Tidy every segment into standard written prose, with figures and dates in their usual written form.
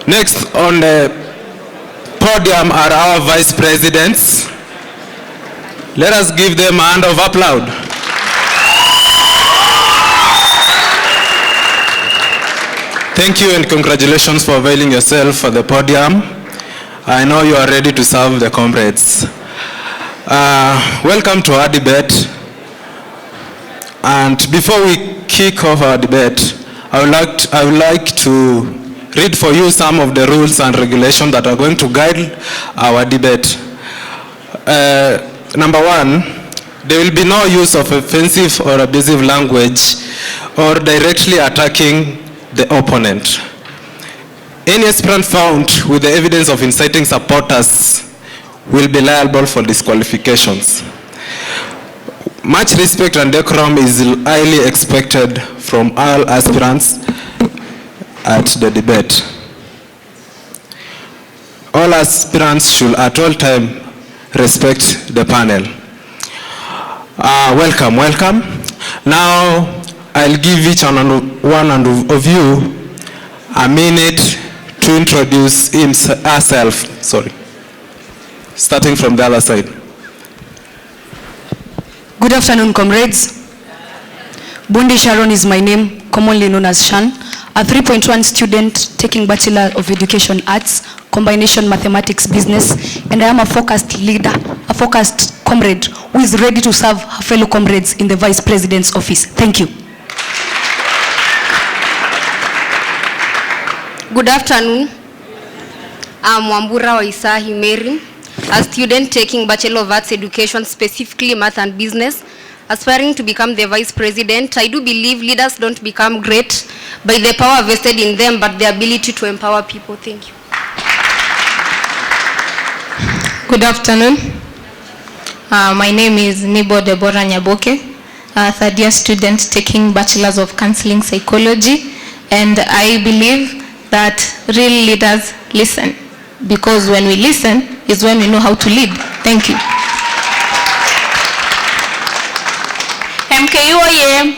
Next on the podium are our vice presidents. Let us give them a hand of applause. Thank you and congratulations for availing yourself for the podium. I know you are ready to serve the comrades. Welcome to our debate. And before we kick off our debate, I would like to read for you some of the rules and regulations that are going to guide our debate. Number 1, there will be no use of offensive or abusive language or directly attacking the opponent. Any aspirant found with the evidence of inciting supporters will be liable for disqualifications. Much respect and decorum is highly expected from all aspirants at the debate. All aspirants should at all times respect the panel. Welcome. Now, I'll give each one of you a minute to introduce herself. Starting from the other side. Good afternoon, comrades. Bundi Sharon is my name, commonly known as Shan, a 3.1 student taking Bachelor of Education Arts, Combination Mathematics Business, and I am a focused leader, a focused comrade who is ready to serve her fellow comrades in the Vice President's office. Thank you. Good afternoon. I'm Wambura Waisahi Mary, a student taking Bachelor of Arts Education, specifically Math and Business, aspiring to become the Vice President. I do believe leaders don't become great by the power vested in them, but the ability to empower people. Thank you. Good afternoon. My name is Nibo Deborah Nyaboke, a third-year student taking Bachelors of Counseling Psychology, and I believe that real leaders listen, because when we listen is when we know how to lead. Thank you. MKUSA.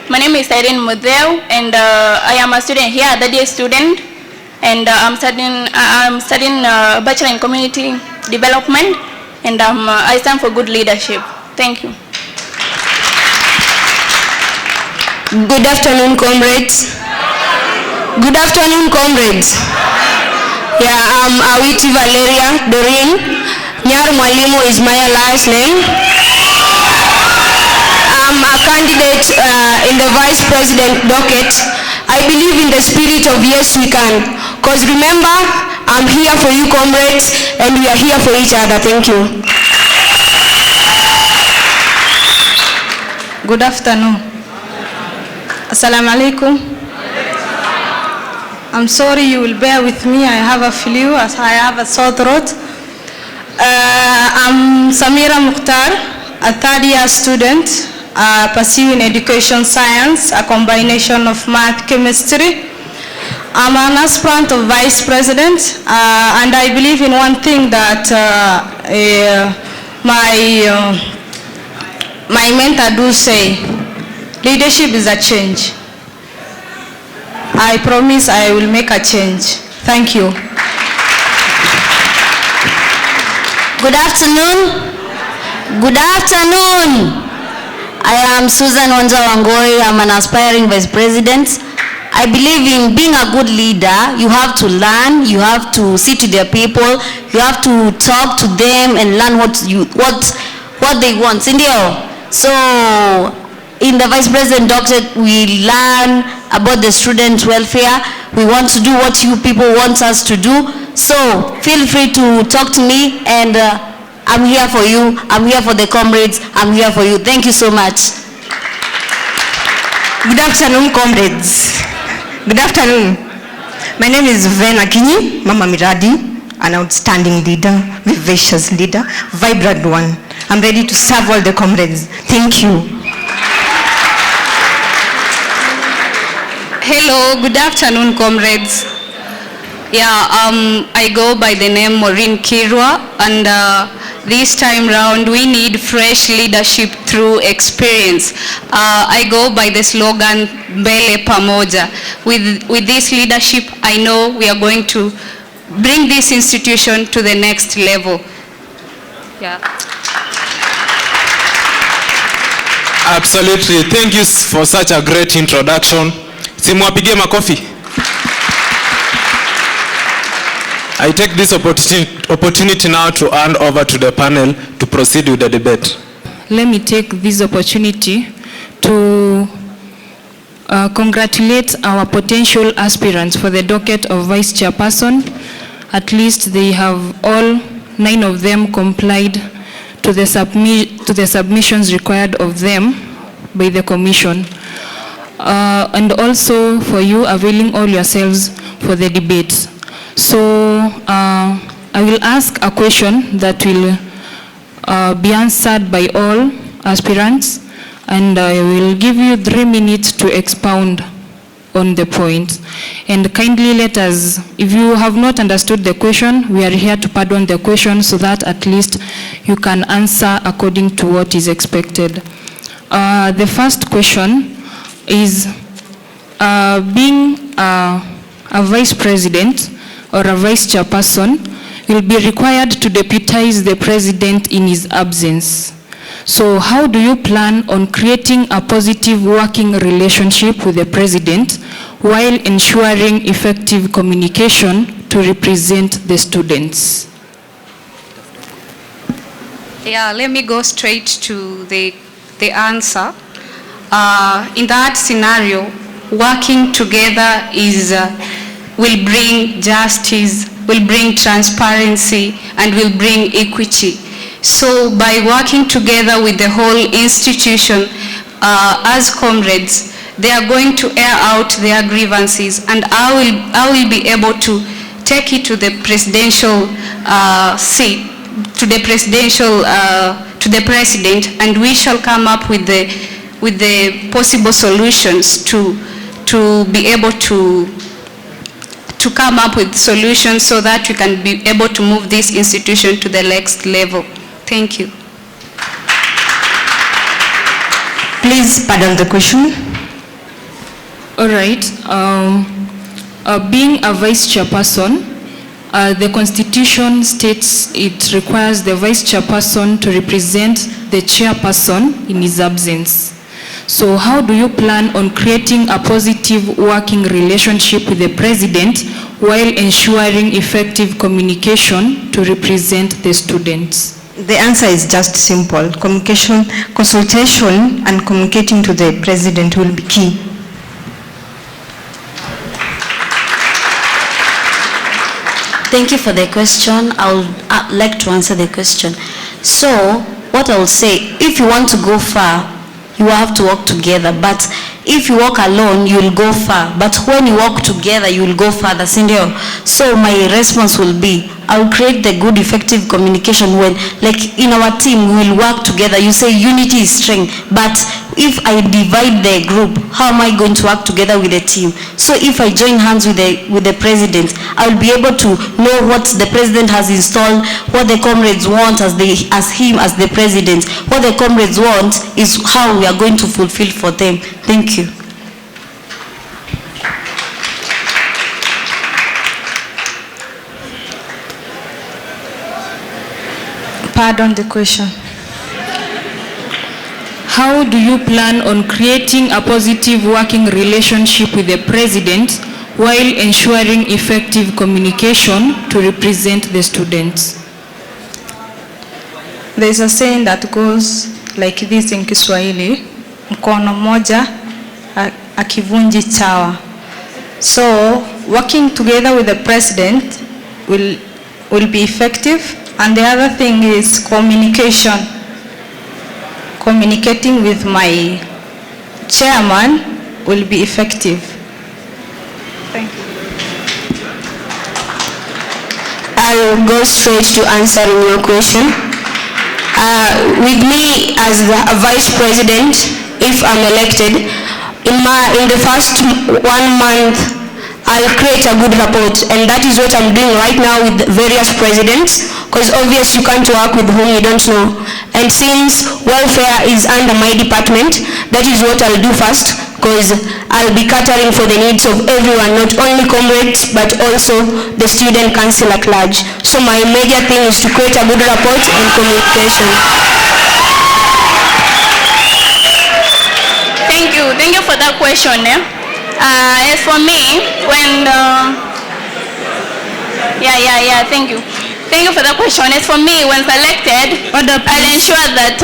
My name is Irene Mudeu, and I am a student here, a third-year student, and I'm studying Bachelor in Community Development, and I stand for good leadership. Thank you. Good afternoon, comrades. Good afternoon, comrades. Yeah, I'm Awiti Valeria Doreen. Nyar Mwalimu is my last name. I'm a candidate in the Vice President docket. I believe in the spirit of yes we can. Because remember, I'm here for you, comrades, and we are here for each other. Thank you. Good afternoon. Assalamu alaikum. I'm sorry, you will bear with me. I have a flu, as I have a sore throat. I'm Samira Mukhtar, a third-year student pursuing education science, a combination of math, chemistry. I'm an aspirant of Vice President, and I believe in one thing that my mentor do say, leadership is a change. I promise I will make a change. Thank you. Good afternoon. Good afternoon. I am Susan Wanja Wangoi. I'm an aspiring Vice President. I believe in being a good leader. You have to learn. You have to sit with their people. You have to talk to them and learn what they want. So in the Vice President docket, we learn about the student welfare. We want to do what you people want us to do. So feel free to talk to me, and I'm here for you. I'm here for the comrades. I'm here for you. Thank you so much. Good afternoon, comrades. Good afternoon. My name is Vena Kinyi, Mama Miradi, an outstanding leader, vivacious leader, vibrant one. I'm ready to serve all the comrades. Thank you. Hello, good afternoon, comrades. Yeah, I go by the name Maureen Kirwa, and this time round we need fresh leadership through experience. I go by the slogan Mbele Pamoja. With this leadership, I know we are going to bring this institution to the next level. Yeah. Absolutely. Thank you for such a great introduction. Simwapigie makofi. I take this opportunity now to hand over to the panel to proceed with the debate. Let me take this opportunity to congratulate our potential aspirants for the docket of Vice Chairperson. At least they have all 9 of them complied to the submissions required of them by the Commission. And also for you availing all yourselves for the debate. So I will ask a question that will be answered by all aspirants, and I will give you 3 minutes to expound on the point. And kindly let us, if you have not understood the question, we are here to pardon the question so that at least you can answer according to what is expected. The first question is, being a vice president or a vice chairperson will be required to deputize the president in his absence. So how do you plan on creating a positive working relationship with the president while ensuring effective communication to represent the students? Yeah, let me go straight to the answer. In that scenario, working together will bring justice, will bring transparency, and will bring equity. So by working together with the whole institution as comrades, they are going to air out their grievances, and I will be able to take it to the presidential seat, to the president, and we shall come up with the possible solutions to be able to come up with solutions so that we can be able to move this institution to the next level. Thank you. Please pardon the question. All right. Being a vice chairperson, the Constitution states it requires the vice chairperson to represent the chairperson in his absence. So how do you plan on creating a positive working relationship with the president while ensuring effective communication to represent the students? The answer is just simple. Communication, consultation, and communicating to the president will be key. Thank you for the question. I would like to answer the question. So, what I will say, if you want to go far, you have to work together. But if you walk alone, you will go far. But when you work together, you will go further. So my response will be, I will create the good, effective communication when, like in our team, we will work together. You say unity is strength. But if I divide the group, how am I going to work together with the team? So if I join hands with the president, I will be able to know what the president has installed, what the comrades want as him as the president. What the comrades want is how we are going to fulfill for them. Thank you. Pardon the question. How do you plan on creating a positive working relationship with the president while ensuring effective communication to represent the students? There is a saying that goes like this in Kiswahili, mkono moja akivunji chawa. So working together with the president will be effective. And the other thing is communication. Communicating with my chairman will be effective. Thank you. I will go straight to answering your question. With me as a vice president, if I'm elected, in the first 1 month, I'll create a good rapport, and that is what I'm doing right now with various presidents, because obviously you can't work with whom you don't know. And since welfare is under my department, that is what I'll do first, because I'll be catering for the needs of everyone, not only comrades, but also the student council at large. So my major thing is to create a good rapport and communication. Thank you for that question. As for me, when thank you for that question. As for me, when selected, I'll ensure that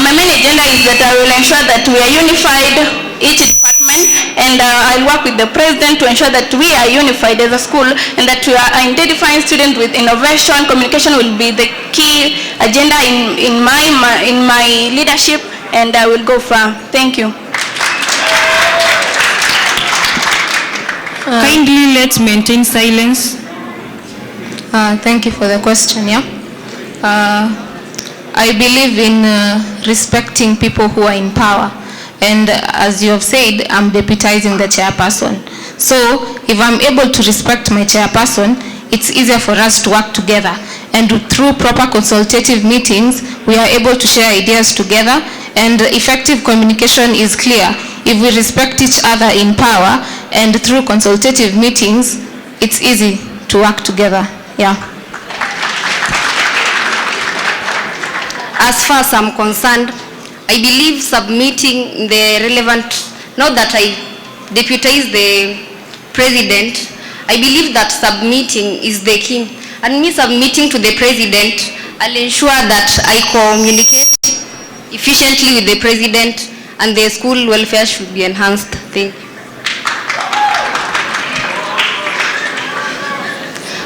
my main agenda is that I will ensure that we are unified, each department, and I'll work with the president to ensure that we are unified as a school, and that we are identifying students with innovation. Communication will be the key agenda in my leadership, and I will go far. Thank you. Kindly let's maintain silence. Thank you for the question. I believe in respecting people who are in power, and as you have said, I'm deputizing the chairperson. So if I'm able to respect my chairperson, it's easier for us to work together, and through proper consultative meetings we are able to share ideas together, and effective communication is clear if we respect each other in power, and through consultative meetings it's easy to work together. As far as I'm concerned, I believe submitting the relevant, not that I deputize the president, I believe that submitting is the key. And me submitting to the president, I'll ensure that I communicate efficiently with the president, and the school welfare should be enhanced. Thank you.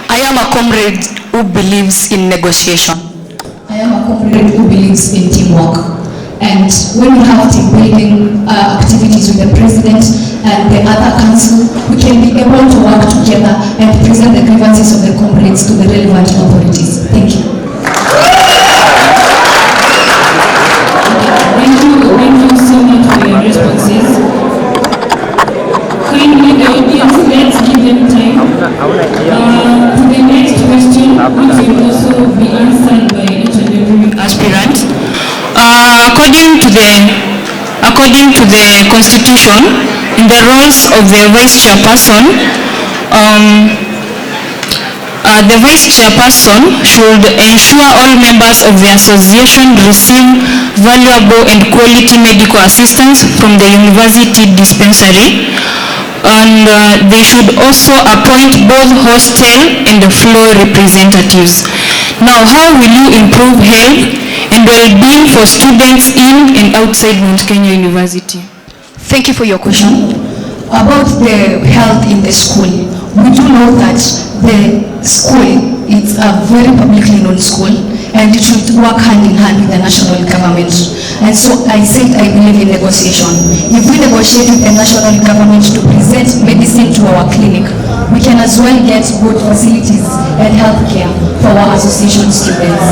I am a comrade who believes in negotiation. I am a comrade who believes in teamwork. And when we have team building activities with the president and the other council, we can be able to work together and present the grievances of the comrades to the relevant authorities. Thank you. Thank you so much for your responses. Kindly the audience, let's give them time. To the next question, which will also be answered by each and every aspirant. According to the Constitution, in the roles of the Vice Chairperson, the Vice Chairperson should ensure all members of the association receive valuable and quality medical assistance from the university dispensary, and they should also appoint both hostel and floor representatives. Now, how will you improve health and well-being for students in and outside Mount Kenya University? Thank you for your question. About the health in the school, we do know that the school is a very publicly known school, and it should work hand in hand with the national government. And so I said I believe in negotiation. If we negotiate with the national government to present medicine to our clinic, we can as well get good facilities and health care for our association students.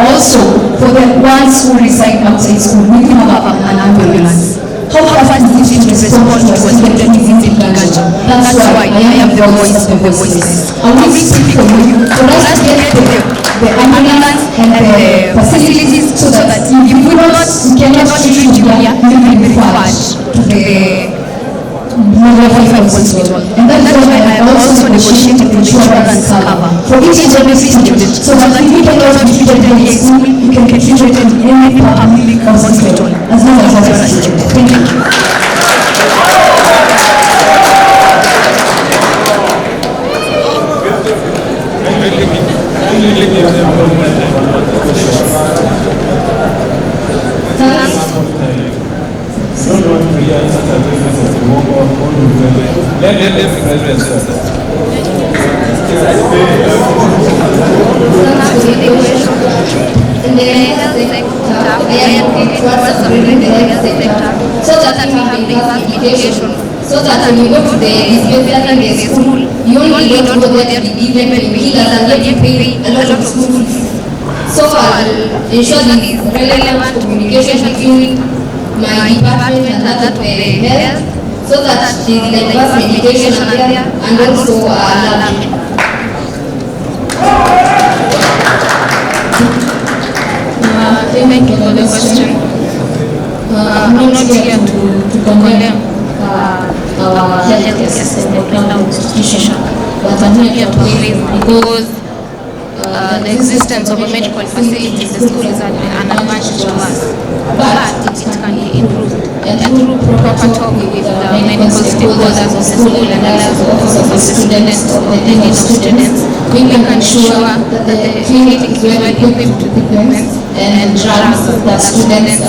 Also, for the ones who reside outside school, we do have an ambulance. How fast is it to respond to a student who is in Kiganja? That's why I am the voice of the voices. I will speak for you, for us to get the ambulance and the facilities, so that if we cannot treat you here, you will be referred to the hospital. And that's why I also negotiated the insurance cover for each and every student, so that if you cannot be treated in a school, you can be treated in any public hospital, as long as you are a student. Thank you. In the health sector, I advocate towards upgrading the health sector so that we have enough education, so that when you go to the dispensary in the school, you only don't go there to be given painkillers and then you pay a lot of school fees. So I'll ensure there is relevant communication between my department and that of the health, so that the diverse medication are there and also learning. Thank you for the question. I'm not here to condemn our healthcare system or our institution, but I'm here to praise because the existence of a medical facility in the school is an advantage to us, but it can be improved. And through proper talk with the medical stakeholders of the school and the office of the students or the dean of students, we can ensure that the clinic is well equipped with equipment and drugs that students,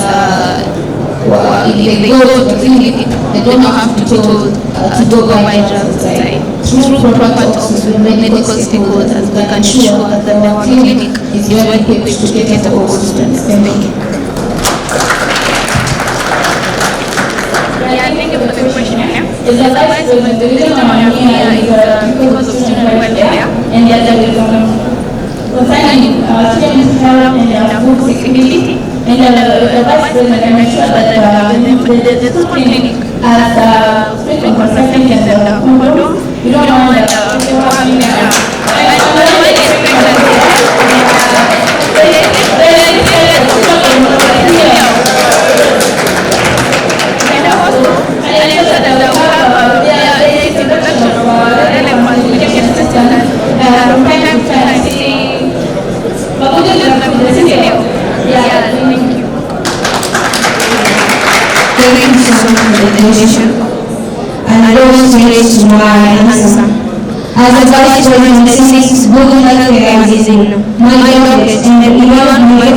if they go to the clinic, they don't have to be told to go buy drugs outside. Through proper talks with medical stakeholders, we can ensure that our clinic is well equipped to cater for all students. Thank you. Thank you for the question. The advice of the reason I am here is because of student welfare and concerning student health and food security. And the vice president can ensure that the school clinic has frequent consultations and condoms. You don't want Thank you so much for the question. And goes straight to my answer. As a vice president, since Google Healthcare is in my docket and in one of my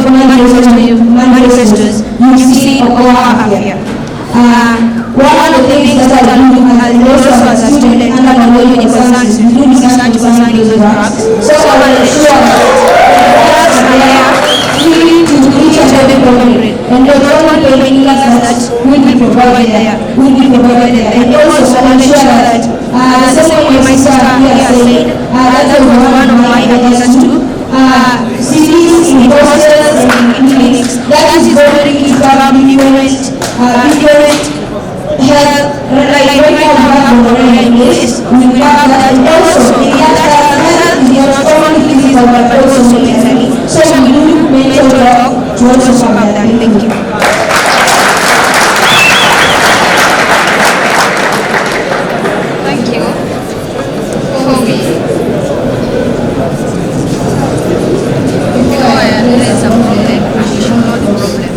manifestos, you see our affair. One of the things that I do also as a student under my medical science, we do research concerning those drugs. So I will ensure that drugs are there free to each and every community. And the government clinics that will be provided there, and also ensure that the same way my sister here said, that was one of my agendas too. Cities in hostels and in clinics, that is very key to have different health, like right now we have gonorrhea in place, we have that, and also in that health is not only physical but also mentally. So we do mental health to also have that. Thank you. Thank you. Before I address a problem, I should know the problem.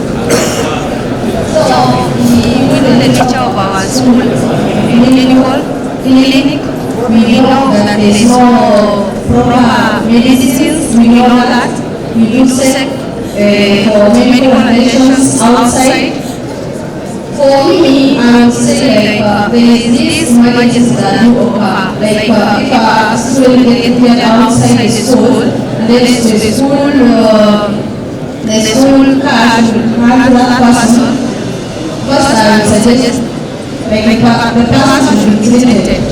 So, we know the nature of our school, clinic, we know that there is no proper medicines, we know that. We do check for medical attentions outside. For me, I would say there is this emergency that you offer. Like if a student gets injured outside the school, then the school card will hand to that person. First, I would suggest the person should be treated.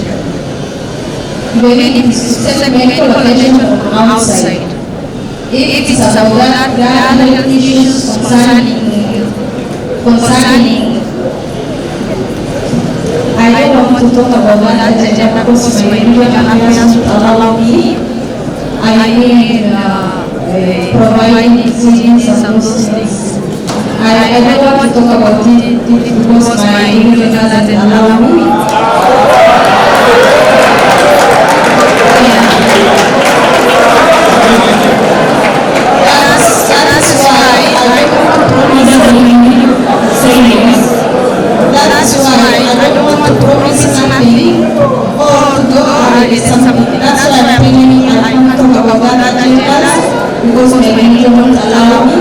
Even if it's just medical attention from outside. If it's about that, there are other health issues concerning I don't want to talk about that agenda because my regional affairs will allow me. I mean, providing exams and those things. I don't want to talk about it because my regional doesn't allow me. That's why I don't promise anything. That's why I don't want to promise nothing or go ahead with something. That's why I'm telling you I can't talk about that agenda because my religion won't allow me.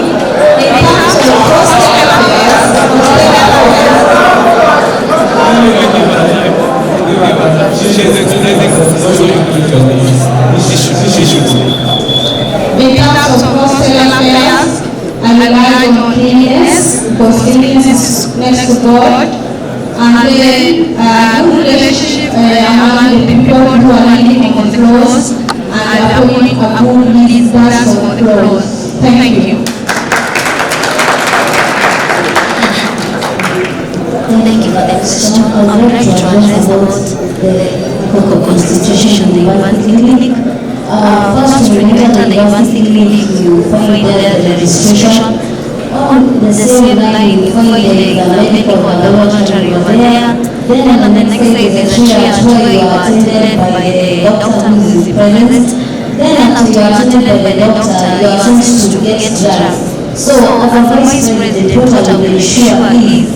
In terms of hostel affairs, I rely on cleanliness because cleanliness is next to God. And then good relationship among the people who are living on the floors and appointing a good leaders for the floors. Thank you. Thank you for the question. I would like to address about the constitution, the university clinic. First, when you enter the university clinic, you find there the registration. On the same line, you find there the medical laboratory over there. Then on the next side, there's a triage where you are attended by the doctor who is present. Then after you are attended by the doctor, you are sent to get drugs. So as a vice president, what I will ensure is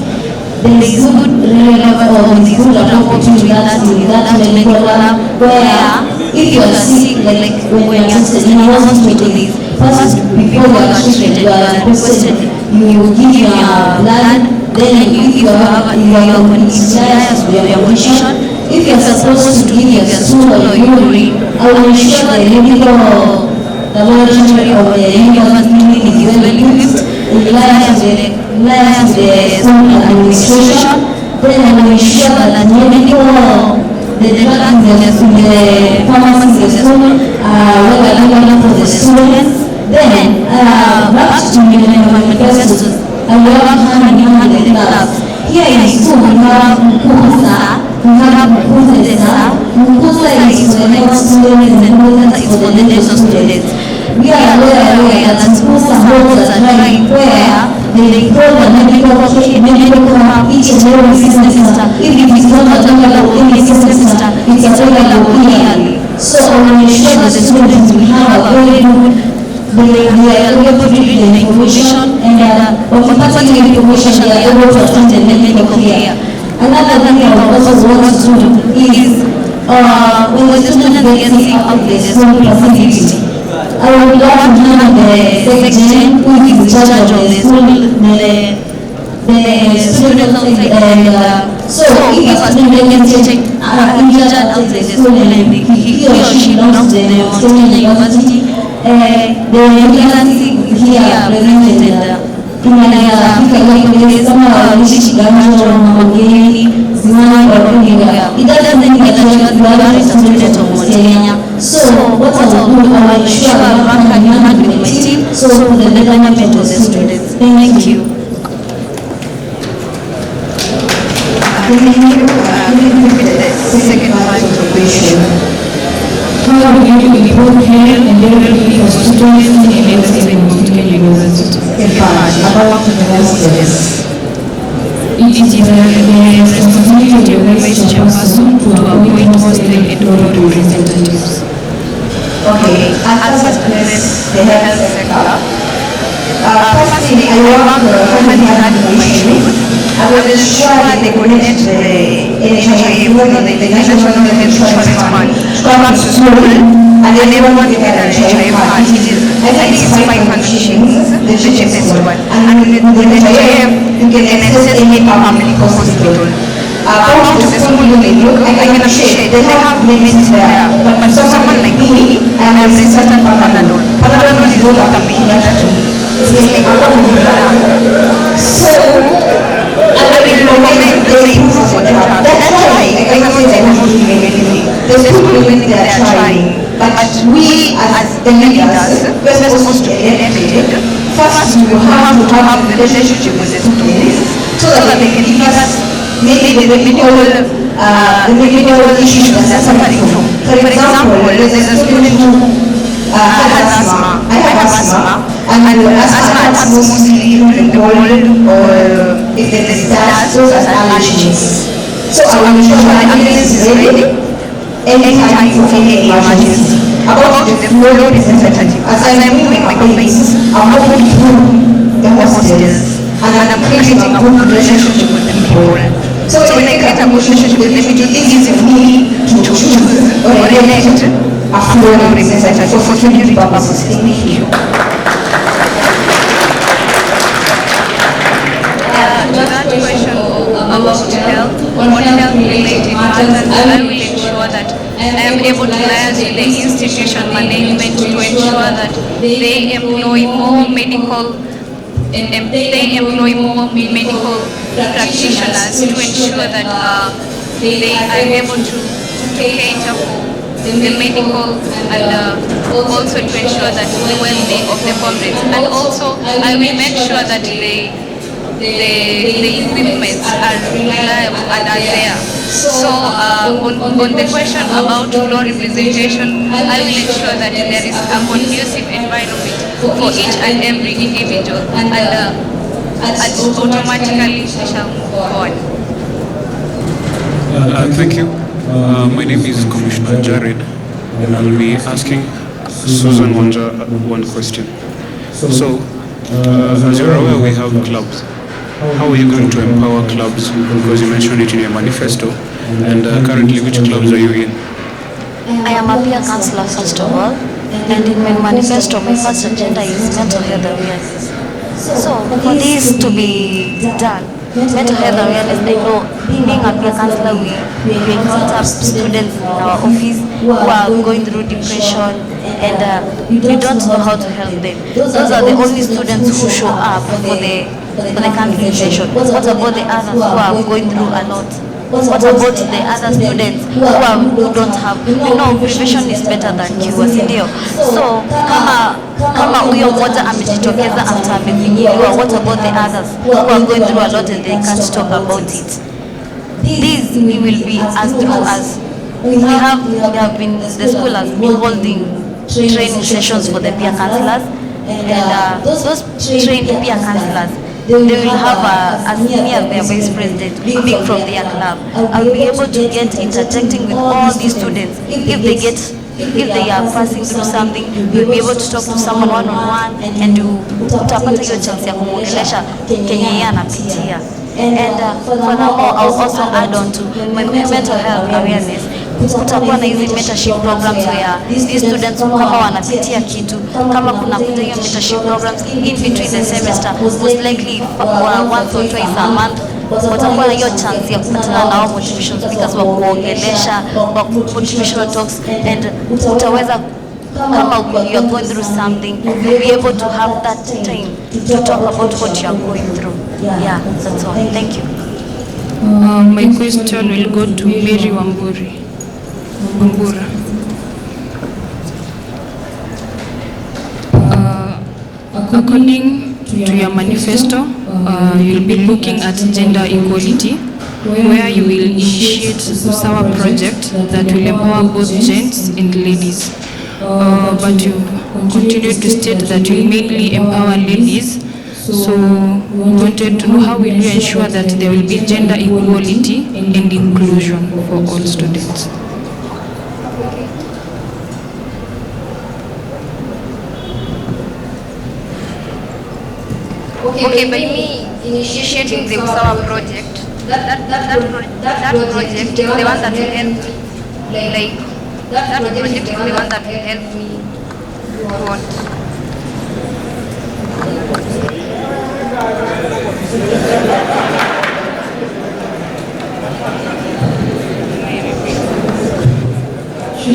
there is good level of good rapport between that medical lab, where if you are sick, like when you are tested in a hospital, first before you are treated, you are requested, you give your blood, then if you have your condition, if you are supposed to give your stool or urine, I will ensure the medical laboratory of the university clinic is well equipped in line with the school administration. Then I will ensure that the drugs in the pharmacy in the school are well available for the students. Then back to manifestos, I work hand in hand with the clubs. Here in school we have MKUSA, MKUSA is for the next students and MKUSA is for the next students. We are aware that MKUSA holds a drive where they throw the medical camp each and every semester. If it is not available in the semester, it's available yearly. So I will ensure that the students will have a very good, they are able to read the information, and when passing the information, they are able to attend the medical care. Another thing I also want to do is when the student gets sick of the school facility, I would love to have the section who is in charge of the school, the student and so if a student gets injured outside the school and he or she belongs to the university, the ambulance here presented inaweza kama walishi ganjo mgeni zimani kwa dunia. It doesn't mean that you are a student of Kenya. So what I will do, I will ensure I work hand in hand with my team so for the betterment of the students. Thank you. Second part of the question. How do you improve health and development for students in Mexico University? In fact, about the hostels. It is the responsibility of the vice chairperson to appoint hostel and board representatives. Okay, as the health sector, firstly, I work hand in hand with my team. I will ensure they connect the NHIF, the National Health Insurance Fund, to come to school, and everyone will get an NHIF fund. I think it's 500 shillings, the cheapest one. And with the NHIF, you can access any public hospital. Come to the school, they look, I can appreciate they have limits there. But for someone like me, I am resistant to Panadol. Panadol is what I'm being to. So, I will recommend they improve for the job. That's why I cannot say they won't do anything. The school clinic they are trying. But we as the leaders, we're supposed to be educated. First, we have to have a relationship with the students so that they can give us maybe the medical issues that they're suffering from. For example, there's a student who has asthma. I have asthma, and asthma attacks mostly during the cold or if there is dust, those are allergies. So I will ensure the ambulance is ready anytime for any emergency. About the floor representative, as I'm doing my complaints, I'm walking through the hostels and I'm creating a good relationship with the people. So when I create a good relationship with them, it will be easy for me to choose or elect a floor representative for community purposes. Thank you. That question about health, on health-related matters, I will ensure that I am able to liaise with the institution management to ensure that they employ more medical practitioners to ensure that they are able to cater for the medical and also to ensure that the well-being of the comrades. And also, I will make sure that the equipment are reliable and are there. So on the question about floor representation, I will ensure that there is a conducive environment for each and every individual, and automatically we shall move forward. Thank you. My name is Commissioner Jared, and I'll be asking Susan Wanja one question. So, as you're aware, we have clubs. How are you going to empower clubs? Because you mentioned it in your manifesto. And currently, which clubs are you in? I am a peer counselor first of all, and in my manifesto, my first agenda is mental health awareness. So for this to be done, mental health awareness, I know being a peer counselor, we encounter students in our office who are going through depression, and we don't know how to help them. Those are the only students who show up for the counseling session. What about the others who are going through a lot? What about the other students who don't have? You know, prevention is better than cure, si ndio? So kama huyo mmoja amejitokeza after amefinyiliwa, what about the others who are going through a lot and they can't talk about it? This we will be as true as we have been. The school has been holding training sessions for the peer counselors, and those trained peer counselors, they will have as me as their vice president being from their club. I'll be able to get interjecting with all these students. If they are passing through something, we'll be able to talk to someone one-on-one and utapata hiyo chance ya kumuongelesha kenye yeye anapitia. And furthermore, I'll also add on to my mental health awareness. Kutakuwa na hizi mentorship programs where these students kama wanapitia kitu, kama kuna kuja hiyo mentorship programs in between the semester, most likely once or twice a month, watakuwa na hiyo chance ya kupatana na motivation speakers wa kuongelesha, wa motivational talks, and utaweza kama you are going through something, you'll be able to have that time to talk about what you are going through. Yeah, that's all. Thank you. My question will go to Mary Wambura. According to your manifesto, you'll be looking at gender equality, where you will initiate MKUSA project that will empower both gents and ladies. But you continue to state that you mainly empower ladies. So we wanted to know how will you ensure that there will be gender equality and inclusion for all students? Okay, by me initiating the MKUSA project, that project is the one that will help me, that project is the one that will help me what?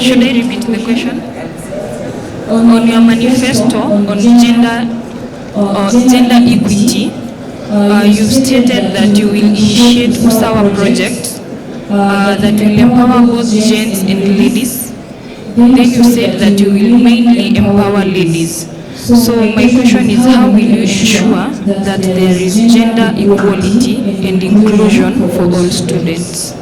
Should I repeat the question? On your manifesto on gender equity, you stated that you will initiate MKUSA project that will empower both gents and ladies. Then you said that you will mainly empower ladies. So my question is, how will you ensure that there is gender equality and inclusion for all students?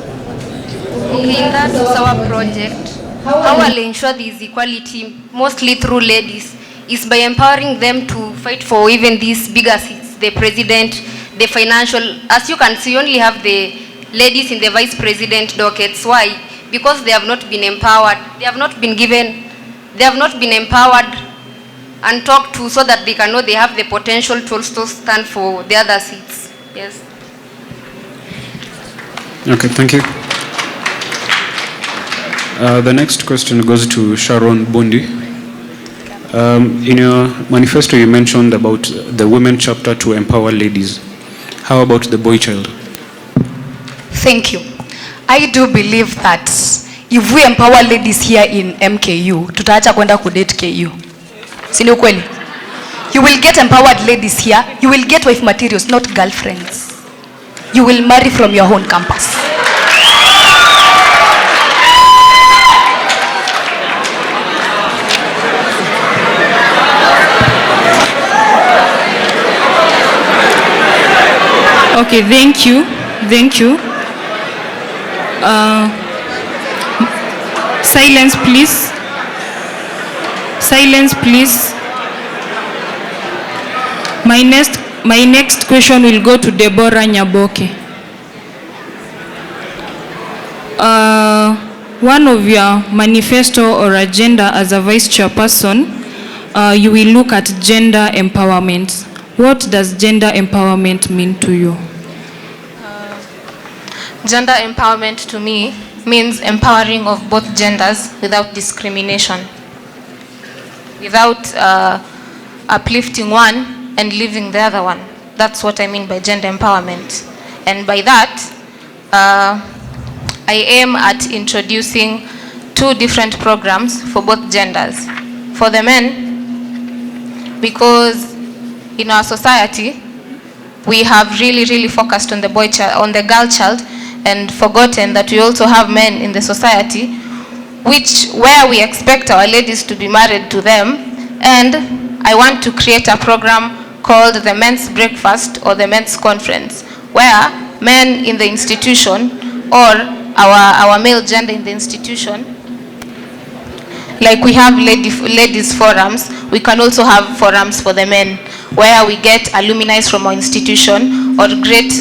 In that MKUSA project, how I'll ensure there is equality mostly through ladies is by empowering them to fight for even these bigger seats, the president, the financial. As you can see, you only have the ladies in the vice president dockets. Why? Because they have not been empowered. They have not been empowered and talked to so that they can know they have the potential to also stand for the other seats. Yes. Okay, thank you. The next question goes to Sharon Bondi. In your manifesto, you mentioned about the women chapter to empower ladies. How about the boy child? Thank you. I do believe that if we empower ladies here in MKU, tutaacha kwenda kudate KU. Si ni ukweli? You will get empowered ladies here. You will get wife materials, not girlfriends. You will marry from your own campus. Okay, thank you. Thank you. Silence, please. Silence, please. My next question will go to Deborah Nyaboke. One of your manifesto or agenda as a vice chairperson, you will look at gender empowerment. What does gender empowerment mean to you? Gender empowerment to me means empowering of both genders without discrimination, without uplifting one and leaving the other one. That's what I mean by gender empowerment. And by that, I aim at introducing 2 different programs for both genders. For the men, because in our society, we have really focused on the girl child, and forgotten that we also have men in the society, where we expect our ladies to be married to them. And I want to create a program called the Men's Breakfast or the Men's Conference, where men in the institution or our male gender in the institution, like we have ladies forums, we can also have forums for the men, where we get alumni from our institution or great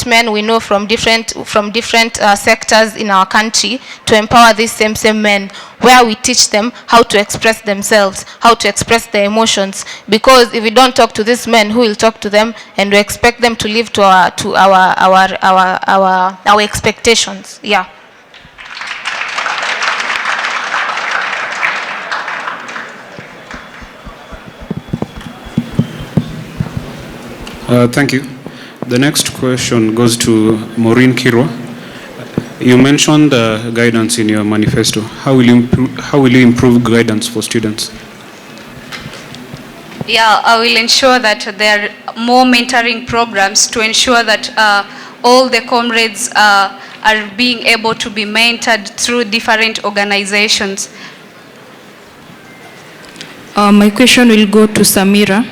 men we know from different sectors in our country, to empower these same men, where we teach them how to express themselves, how to express their emotions. Because if we don't talk to these men, who will talk to them? And we expect them to live to our expectations. Yeah. Thank you. The next question goes to Maureen Kirwa. You mentioned guidance in your manifesto. How will you improve guidance for students? Yeah, I will ensure that there are more mentoring programs to ensure that all the comrades are being able to be mentored through different organizations. My question will go to Samira.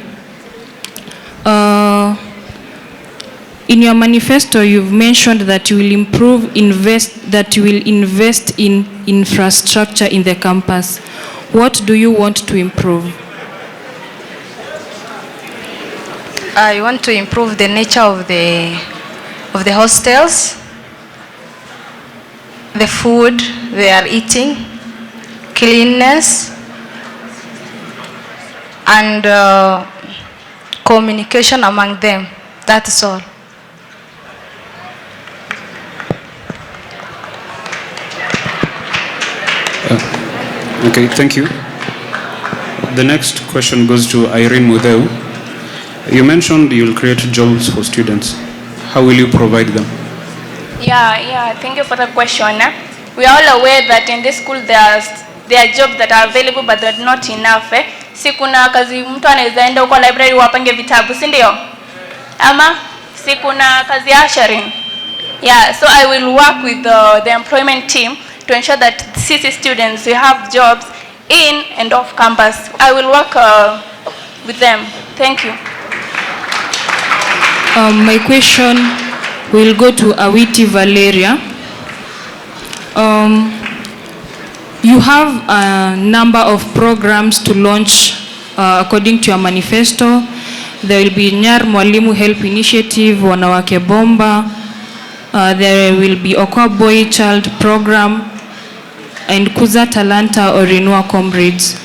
In your manifesto, you've mentioned that you will invest in infrastructure in the campus. What do you want to improve? I want to improve the nature of the hostels, the food they are eating, cleanliness, and communication among them. That's all. Okay, thank you. The next question goes to Irene Mudeu. You mentioned you'll create jobs for students. How will you provide them? Yeah, thank you for the question. We are all aware that in this school there are jobs that are available but they're not enough. Si kuna kazi mtu anaweza enda huko library wapange vitabu, si ndio? Ama si kuna kazi ya ushering. Yeah, so I will work with the employment team to ensure that CC students will have jobs in and off campus. I will work with them. Thank you. My question will go to Awiti Valeria. You have a number of programs to launch according to your manifesto. There will be Nyar Mwalimu Help Initiative, Wanawake Bomba. There will be Okwa Boy Child Program and Kuza Talanta or Renua Comrades.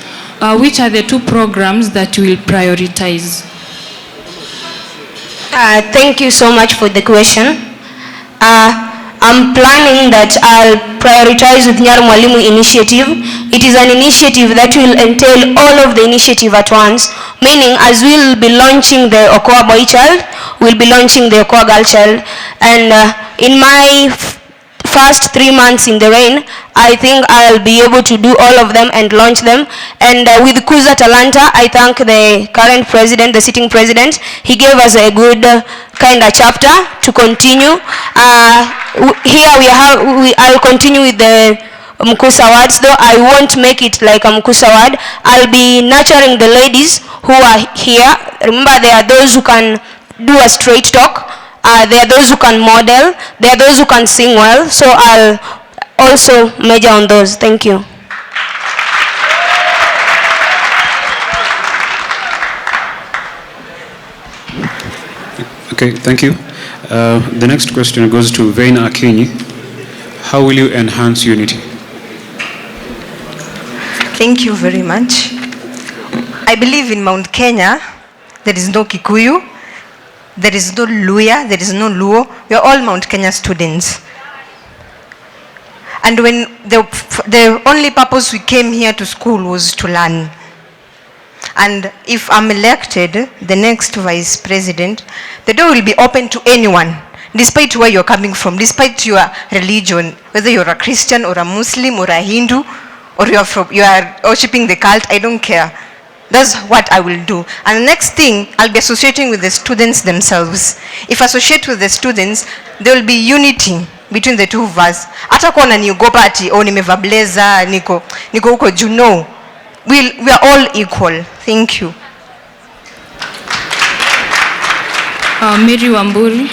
Which are the 2 programs that you will prioritize? Thank you so much for the question. I'm planning that I'll prioritize with Nyar Mwalimu initiative. It is an initiative that will entail all of the initiative at once, meaning as we'll be launching the Okoa Boy Child, we'll be launching the Okoa Girl Child. And in my first 3 months in the reign, I think I'll be able to do all of them and launch them. And with Kuza Talanta, I thank the current president, the sitting president. He gave us a good kind of chapter to continue. Here I'll continue with the MKUSA words, though I won't make it like a MKUSA word. I'll be nurturing the ladies who are here. Remember, there are those who can do a straight talk. There are those who can model. There are those who can sing well. So I'll also major on those. Thank you. Okay, thank you. The next question goes to Vena Akinyi. How will you enhance unity? Thank you very much. I believe in Mount Kenya, there is no Kikuyu, there is no Luya, there is no Luo. We are all Mount Kenya students. And when the only purpose we came here to school was to learn. And if I'm elected, the next vice president, the door will be open to anyone, despite where you're coming from, despite your religion, whether you're a Christian or a Muslim or a Hindu, or you are worshipping the cult, I don't care. That's what I will do. And the next thing, I'll be associating with the students themselves. If I associate with the students, there will be unity between the two of us. Hata kuona niogopa ati, oh nimeva blazer, niko huko juu, no. We are all equal. Thank you. Mary Wamburi,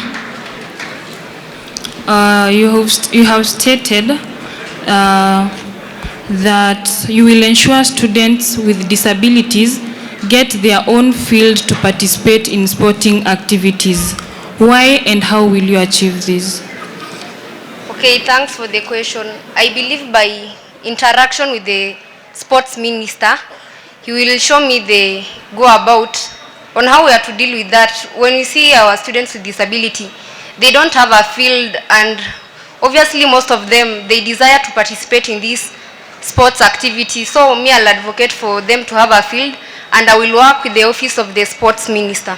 you have stated that you will ensure students with disabilities get their own field to participate in sporting activities. Why and how will you achieve this? Okay, thanks for the question. I believe by interaction with the sports minister, he will show me the go about on how we are to deal with that. When we see our students with disability, they don't have a field, and obviously most of them, they desire to participate in this sports activity. So me, I'll advocate for them to have a field, and I will work with the office of the sports minister.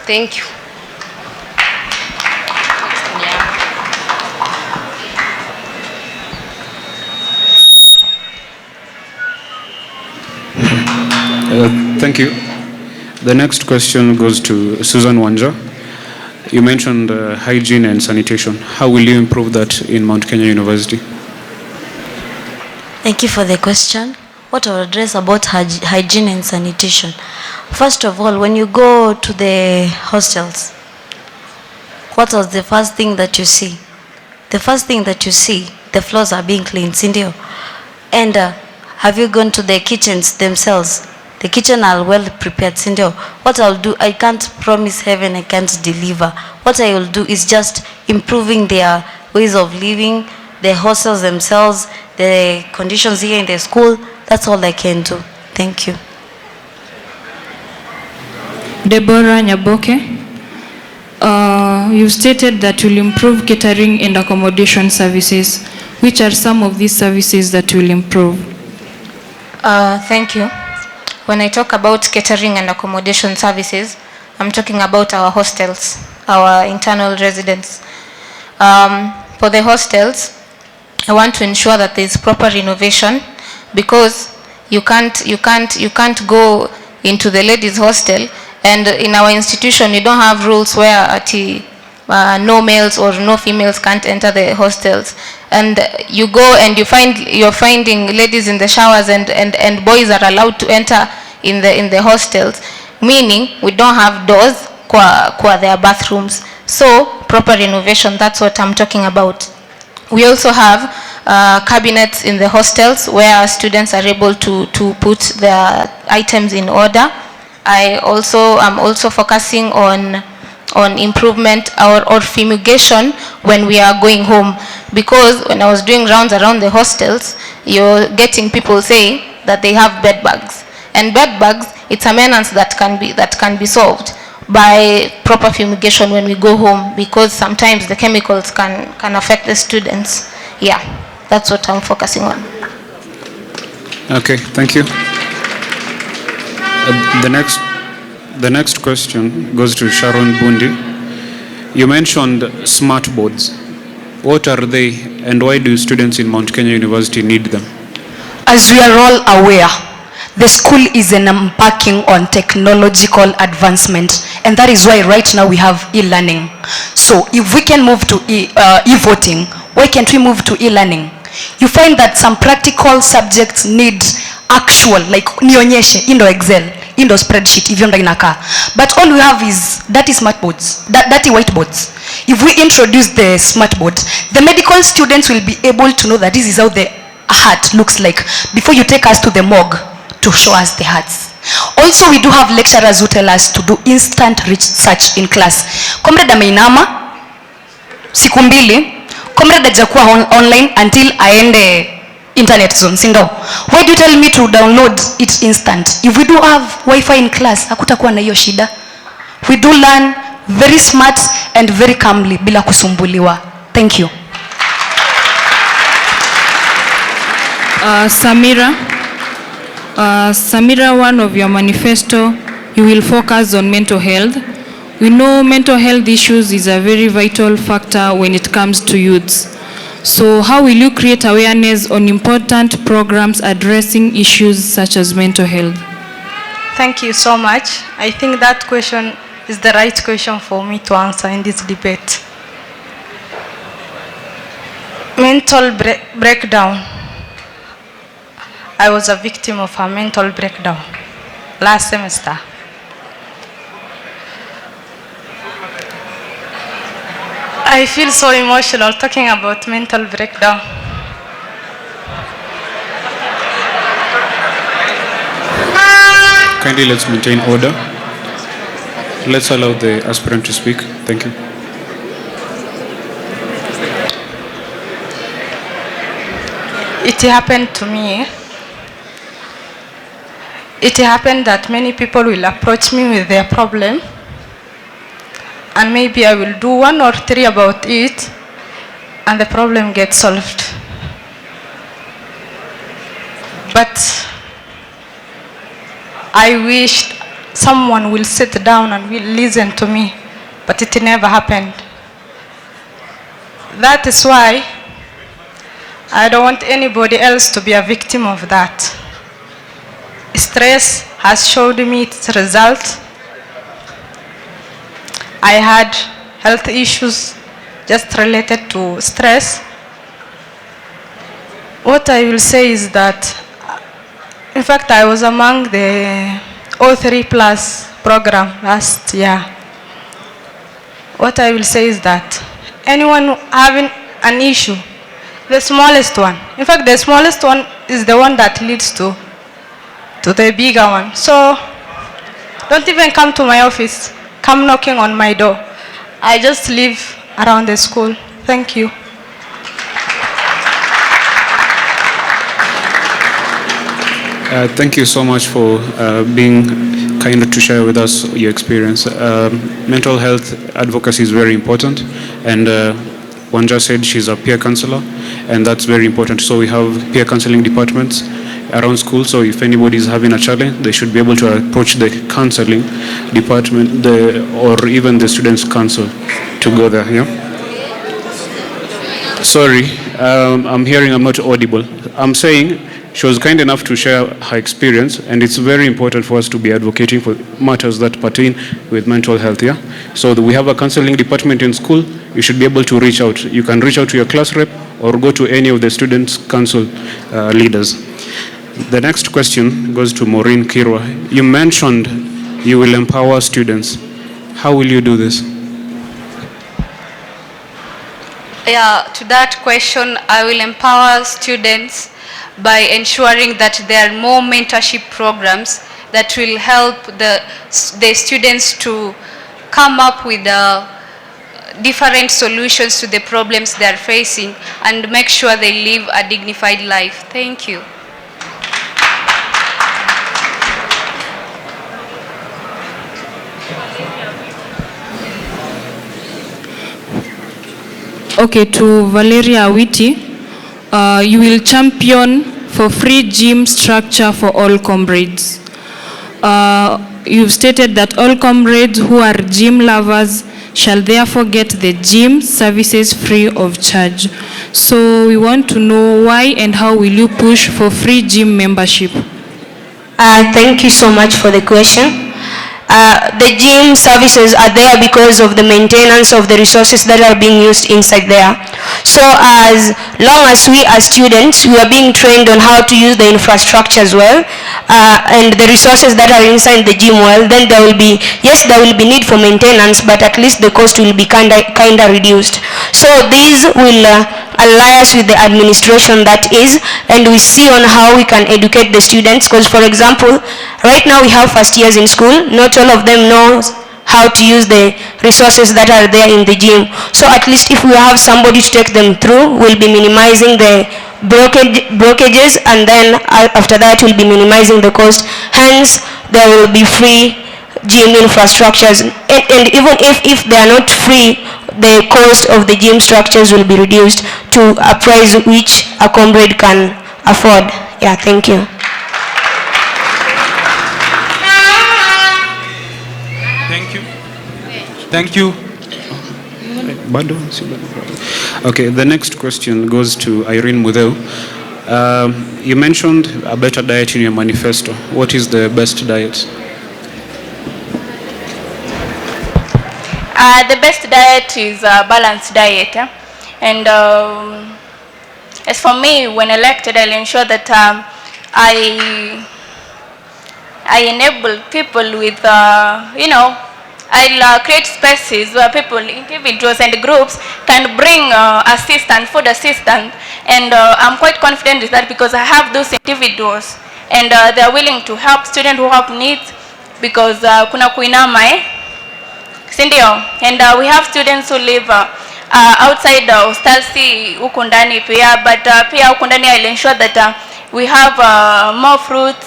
Thank you. Thank you. The next question goes to Susan Wanja. You mentioned hygiene and sanitation. How will you improve that in Mount Kenya University? Thank you for the question. What I'll address about hygiene and sanitation. First of all, when you go to the hostels, what was the first thing that you see? The first thing that you see, the floors are being cleaned, Cindy. And have you gone to the kitchens themselves? The kitchen are well prepared, Cindy. What I'll do, I can't promise heaven, I can't deliver. What I will do is just improving their ways of living, the hostels themselves, the conditions here in the school. That's all I can do. Thank you. Deborah Nyaboke, you stated that you'll improve catering and accommodation services. Which are some of these services that will improve? Thank you. When I talk about catering and accommodation services, I'm talking about our hostels, our internal residents. For the hostels, I want to ensure that there's proper renovation, because you can't go into the ladies' hostel, and in our institution you don't have rules where no males or no females can't enter the hostels, and you go and you're finding ladies in the showers, and boys are allowed to enter in the hostels, meaning we don't have doors kwa their bathrooms. So proper renovation, that's what I'm talking about. We also have cabinets in the hostels where students are able to put their items in order. I'm also focusing on improvement or fumigation when we are going home, because when I was doing rounds around the hostels, you're getting people saying that they have bed bugs, and bed bugs, it's a menace that can be solved by proper fumigation when we go home, because sometimes the chemicals can affect the students. Yeah, that's what I'm focusing on. Okay, thank you. The next question goes to Sharon Bundi. You mentioned smart boards. What are they, and why do students in Mount Kenya University need them? As we are all aware, the school is embarking on technological advancement, and that is why right now we have e-learning. So if we can move to e-voting, why can't we move to e-learning? You find that some practical subjects need actual, like nionyeshe, Excel. ndo spreadsheet hivyo ndo inakaa, but all we have is dirty smart boards, dirty whiteboards. If we introduce the smart board, the medical students will be able to know that this is how the heart looks like before you take us to the morgue to show us the hearts. Also, we do have lecturers who tell us to do instant research in class. Comrade ameinama siku mbili, comrade hajakuwa online until aende internet zone, sindo? Why do you tell me to download it instant? If we do have wifi in class, hakutakuwa na hiyo shida. We do learn very smart and very calmly bila kusumbuliwa. Thank you. Samira, one of your manifesto, you will focus on mental health. We know mental health issues is a very vital factor when it comes to youths. So how will you create awareness on important programs addressing issues such as mental health? Thank you so much. I think that question is the right question for me to answer in this debate. Mental breakdown. I was a victim of a mental breakdown last semester. I feel so emotional talking about mental breakdown. Kindly let's maintain order. Let's allow the aspirant to speak. Thank you. It happened to me. It happened that many people will approach me with their problem, and maybe I will do 1 or 3 about it, and the problem gets solved. But I wished someone will sit down and will listen to me, but it never happened. That is why I don't want anybody else to be a victim of that. Stress has showed me its result. I had health issues just related to stress. What I will say is that, in fact, I was among the O3 Plus program last year. What I will say is that anyone having an issue, the smallest one, in fact, the smallest one is the one that leads to the bigger one. So don't even come to my office. Come knocking on my door. I just live around the school. Thank you. Thank you so much for being kind to share with us your experience. Mental health advocacy is very important, and Wanja said she's a peer counselor, and that's very important. So we have peer counseling departments around school, so if anybody is having a challenge, they should be able to approach the counseling department, or even the students' council to go there. Yeah. Sorry, I'm hearing I'm not audible. I'm saying she was kind enough to share her experience, and it's very important for us to be advocating for matters that pertain with mental health. Yeah. So we have a counseling department in school. You should be able to reach out. You can reach out to your class rep or go to any of the students' council leaders. The next question goes to Maureen Kirwa. You mentioned you will empower students. How will you do this? Yeah, to that question, I will empower students by ensuring that there are more mentorship programs that will help the students to come up with different solutions to the problems they are facing and make sure they live a dignified life. Thank you. Okay, to Valeria Awiti, you will champion for free gym structure for all comrades. You've stated that all comrades who are gym lovers shall therefore get the gym services free of charge. So we want to know why and how will you push for free gym membership? Thank you so much for the question. The gym services are there because of the maintenance of the resources that are being used inside there. So as long as we as students, we are being trained on how to use the infrastructure as well, and the resources that are inside the gym well, then there will be, yes, there will be need for maintenance, but at least the cost will be kinda reduced. So these will ally us with the administration that is, and we see on how we can educate the students, because for example, right now we have first years in school, not all of them know how to use the resources that are there in the gym. So at least if we have somebody to take them through, we'll be minimizing the brokerages, and then after that we'll be minimizing the cost. Hence, there will be free gym infrastructures, and even if they are not free, the cost of the gym structures will be reduced to a price which a comrade can afford. Yeah, thank you. Thank you. Okay, the next question goes to Irene Mudeu. You mentioned a better diet in your manifesto. What is the best diet? The best diet is a balanced diet. And as for me, when elected, I'll ensure that I enable people with, I'll create spaces where people, individuals and groups can bring food assistance, and I'm quite confident with that because I have those individuals, and they're willing to help students who have needs, because kuna kuinama sindio, and we have students who live outside hostelsi huku ndani pia, but pia huku ndani I'll ensure that we have more fruits,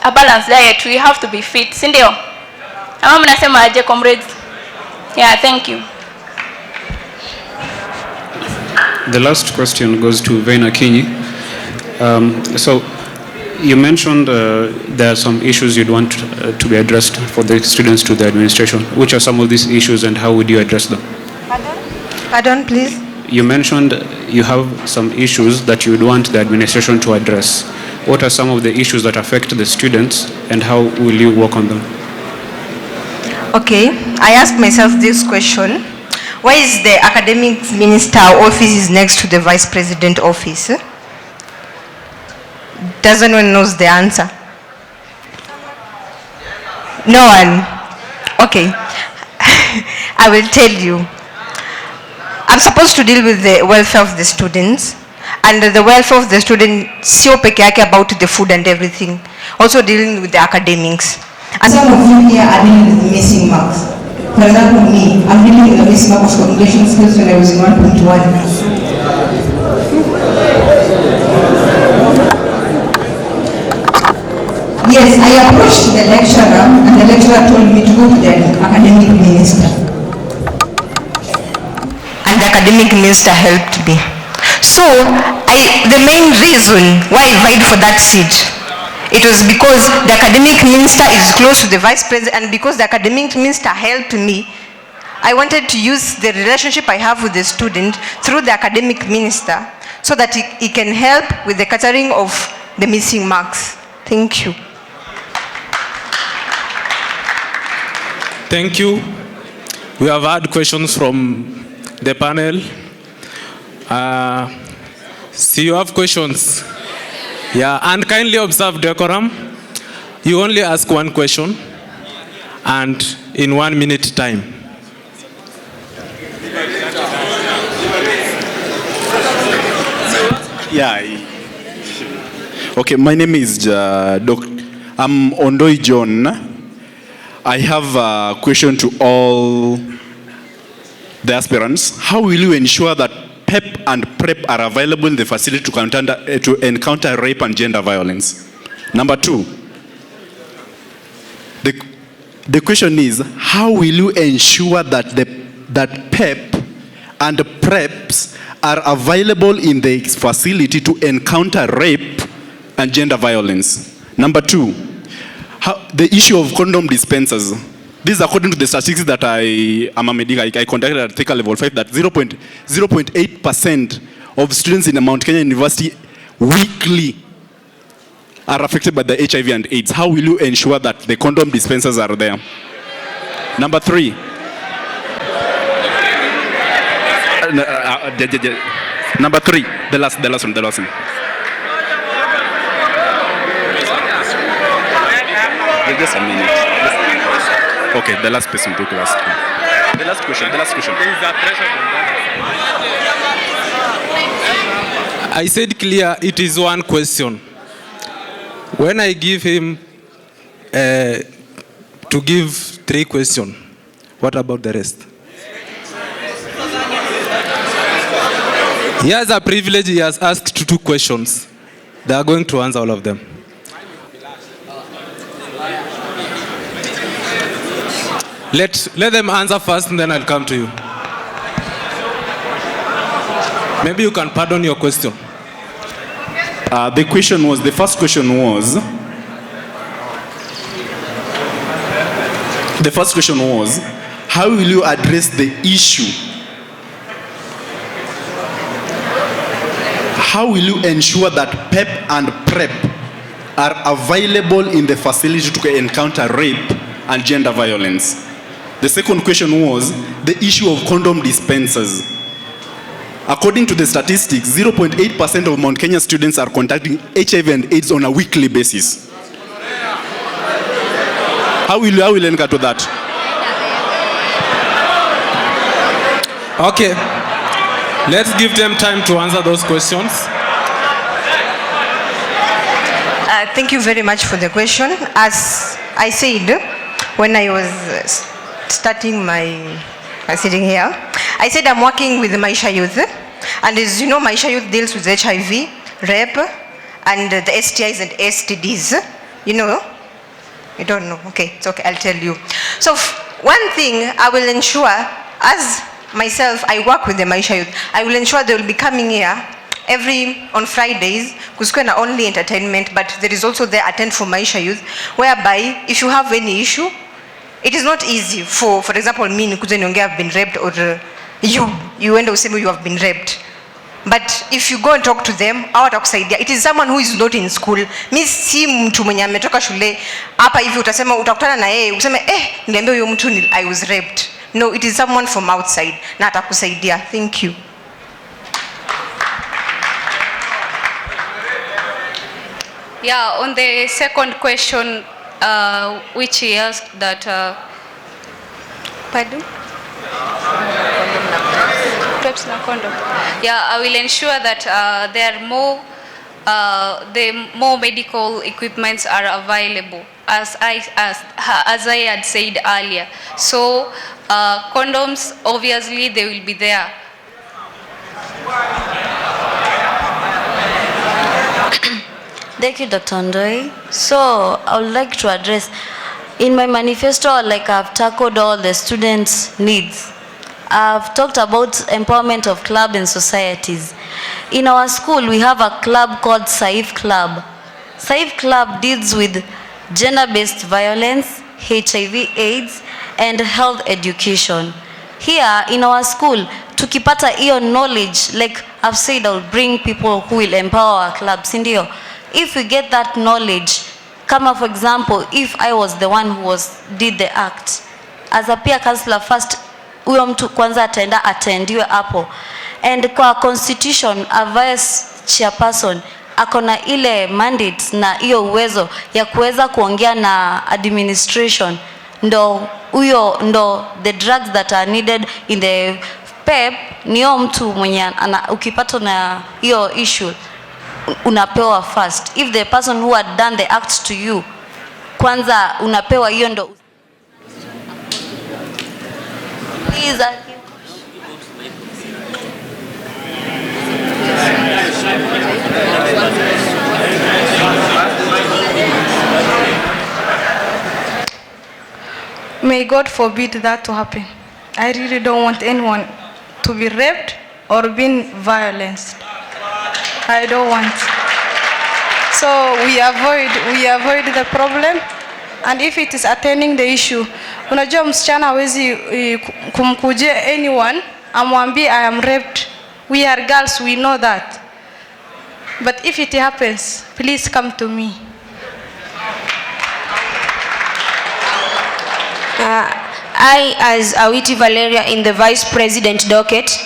a balanced diet. We have to be fit, sindio? Ama mnasema aje, comrades? Yeah, thank you. The last question goes to Vena Kinyi. So you mentioned there are some issues you'd want to be addressed for the students to the administration. Which are some of these issues and how would you address them? Pardon, please? You mentioned you have some issues that you would want the administration to address. What are some of the issues that affect the students and how will you work on them? Okay, I asked myself this question. Why is the academics minister office is next to the vice president office? Does anyone knows the answer? No one? Okay. I will tell you. I'm supposed to deal with the welfare of the students, and the welfare of the students, sio peke yake about the food and everything, also dealing with the academics. And some of you here are dealing with the missing marks. For example, me, I'm dealing with the missing mark of communication skills when I was in 1.1. Yes, I approached the lecturer, and the lecturer told me to go to the academic minister. And the academic minister helped me. So, the main reason why I vied for that seat, it was because the academic minister is close to the vice president, and because the academic minister helped me, I wanted to use the relationship I have with the student through the academic minister so that he can help with the catering of the missing marks. Thank you. Thank you. We have had questions from the panel. See, you have questions? Yeah, and kindly observe decorum. You only ask one question, and in 1 minute time. Yeah. Okay, my name is I'm Ondoi John. I have a question to all the aspirants. How will you ensure that PEP and PrEP are available in the facility to encounter rape and gender violence? Number two, the question is, how will you ensure that that PEP and PrEPs are available in the facility to encounter rape and gender violence? Number two, the issue of condom dispensers. This is according to the statistics that I conducted at Thika Level 5, that 0.8% of students in Mount Kenya University weekly are affected by the HIV and AIDS, how will you ensure that the condom dispensers are there? Number 3. Number 3, the last one. Just a minute. Okay, the last person take last. The last question. I said clear, it is one question. When I give him to give 3 questions, what about the rest? He has a privilege, he has asked 2 questions. They are going to answer all of them. Let them answer first and then I'll come to you. Maybe you can pardon your question. The first question was, how will you address the issue? How will you ensure that PEP and PrEP are available in the facility to encounter rape and gender violence? The second question was the issue of condom dispensers. According to the statistics, 0.8% of Mount Kenya students are contacting HIV and AIDS on a weekly basis. How will you enter to that? Okay. Let's give them time to answer those questions. Thank you very much for the question. As I said, when I was starting sitting here, I said I'm working with Maisha Youth. And as you know, Maisha Youth deals with HIV, rape, and the STIs and STDs. You know? You don't know? Okay, it's okay, I'll tell you. So one thing I will ensure, as myself, I work with the Maisha Youth, I will ensure they will be coming here on Fridays, because not only entertainment, but there is also the Attend for Maisha Youth, whereby if you have any issue, it is not easy for example, me, I've been raped, or you end up saying you have been raped. But if you go and talk to them, it is someone who is not in school. Mi si mtu mwenye ametoka shule, hapa hivi utakutana na yeye, useme niambie huyo mtu I was raped. No, it is someone from outside na atakusaidia. Thank you. Yeah, on the second question, which he asked that, pardon? Yeah, I will ensure that there are more medical equipments are available, as I had said earlier. So condoms, obviously, they will be there. Thank you, Dr. Ndoi. So I would like to address, in my manifesto, like I've tackled all the students' needs. I've talked about empowerment of clubs and societies. In our school, we have a club called Saif Club. Saif Club deals with gender-based violence, HIV, AIDS, and health education. Here in our school, tukipata iyo knowledge, like I've said, I'll bring people who will empower our clubs. Indio, if we get that knowledge, kama for example, if I was the one who did the act, as a peer counselor first, huyo mtu kwanza ataenda atendiwe hapo. And kwa constitution, a vice chairperson akona ile mandate na hiyo uwezo ya kuweza kuongea na administration, ndo the drugs that are needed in the PEP, niyo mtu mwenye ukipata na hiyo issue unapewa first. If the person who had done the act to you, kwanza unapewa hiyo ndo. Please, May God forbid that to happen. I really don't want anyone to be raped or being violenced. I don't want. So we avoid the problem, and if it is attending the issue, unajua msichana hawezi kumkujia anyone amwambie I am raped. We are girls, we know that. But if it happens, please come to me. I, as Awiti Valeria in the Vice President docket,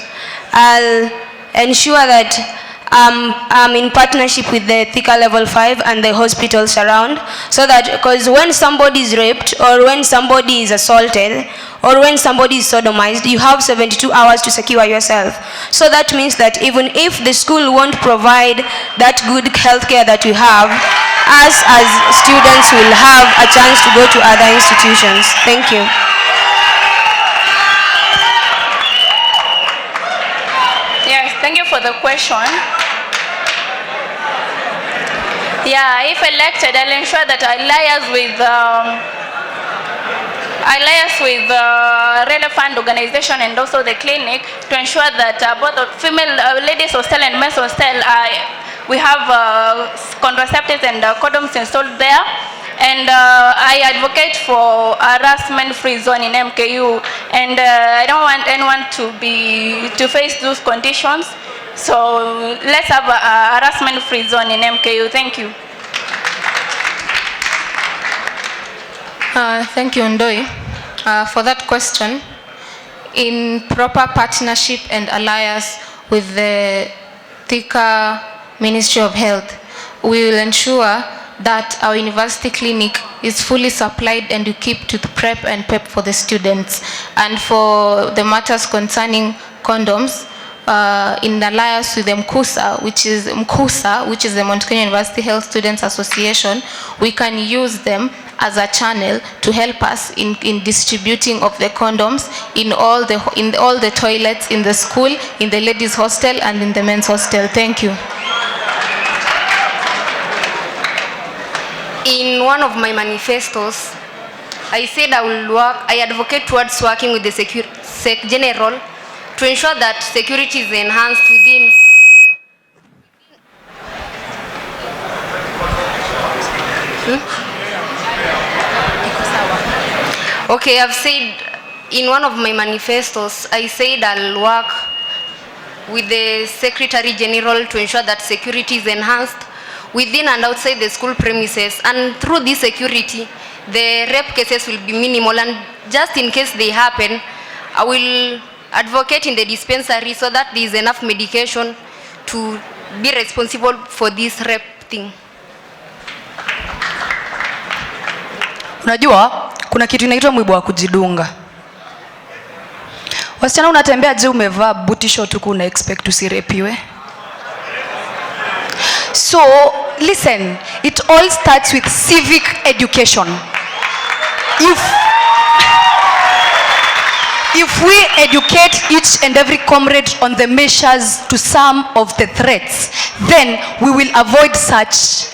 I'll ensure that I'm in partnership with the Thika Level 5 and the hospitals around, so that, because when somebody is raped or when somebody is assaulted or when somebody is sodomized, you have 72 hours to secure yourself. So that means that even if the school won't provide that good health care that we have, us as students will have a chance to go to other institutions. Thank you. Yes, thank you for the question. Yeah, if elected, I'll ensure that I liaise with relevant organization and also the clinic to ensure that both the female ladies hostel and men's hostel, we have contraceptives and condoms installed there. And I advocate for a harassment-free zone in MKU, and I don't want anyone to face those conditions. So let's have a harassment-free zone in MKU. Thank you. Thank you, Ndoi, for that question. In proper partnership and alliance with the Thika Ministry of Health, we will ensure that our university clinic is fully supplied and equipped with PrEP and PEP for the students. And for the matters concerning condoms, in alliance with MKUSA, which is the Mount Kenya University Health Students Association, we can use them as a channel to help us in distributing of the condoms in all the toilets in the school, in the ladies' hostel, and in the men's hostel. Thank you. In one of my manifestos, I said I advocate towards working with the Sec General to ensure that security is enhanced within Okay, I've said in one of my manifestos, I said I'll work with the Secretary General to ensure that security is enhanced within and outside the school premises, and through this security, the rape cases will be minimal, and just in case they happen, I will advocate in the dispensary so that there is enough medication to be responsible for this rape thing. Unajua, kuna kitu inaitwa mwiba wa kujidunga. Wasichana unatembea je umevaa booty short huku una expect usirepiwe? So, listen, it all starts with civic education. If we educate each and every comrade on the measures to some of the threats, then we will avoid such,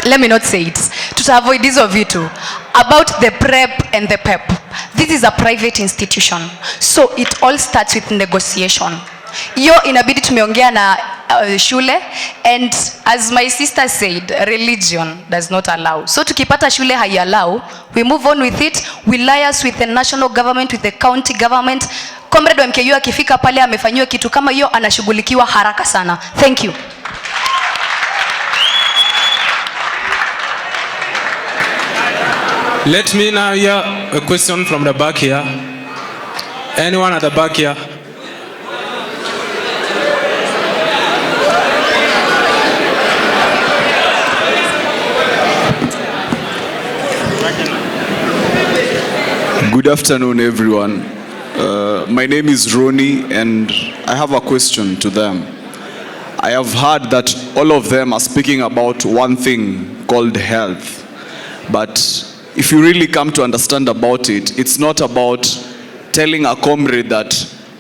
let me not say it, to avoid hizo vitu. About the PrEP and the PEP, this is a private institution, so it all starts with negotiation. Yo inabidi tumeongea na shule, and as my sister said, religion does not allow. So tukipata shule haiallow, we move on with it, we liaise with the national government, with the county government. Comrade wa MKU akifika pale amefanyiwa kitu kama hiyo, anashughulikiwa haraka sana. Thank you. Let me now hear a question from the back here. Anyone at the back here? Good afternoon, everyone. My name is Ronnie, and I have a question to them. I have heard that all of them are speaking about one thing called health. But if you really come to understand about it, it's not about telling a comrade that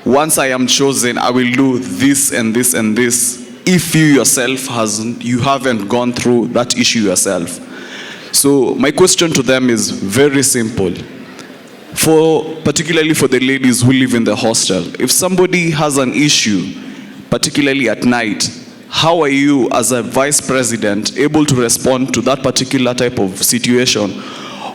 once I am chosen, I will do this and this and this, if you yourself haven't gone through that issue yourself. So my question to them is very simple. Particularly for the ladies who live in the hostel, if somebody has an issue, particularly at night, how are you as a vice president able to respond to that particular type of situation?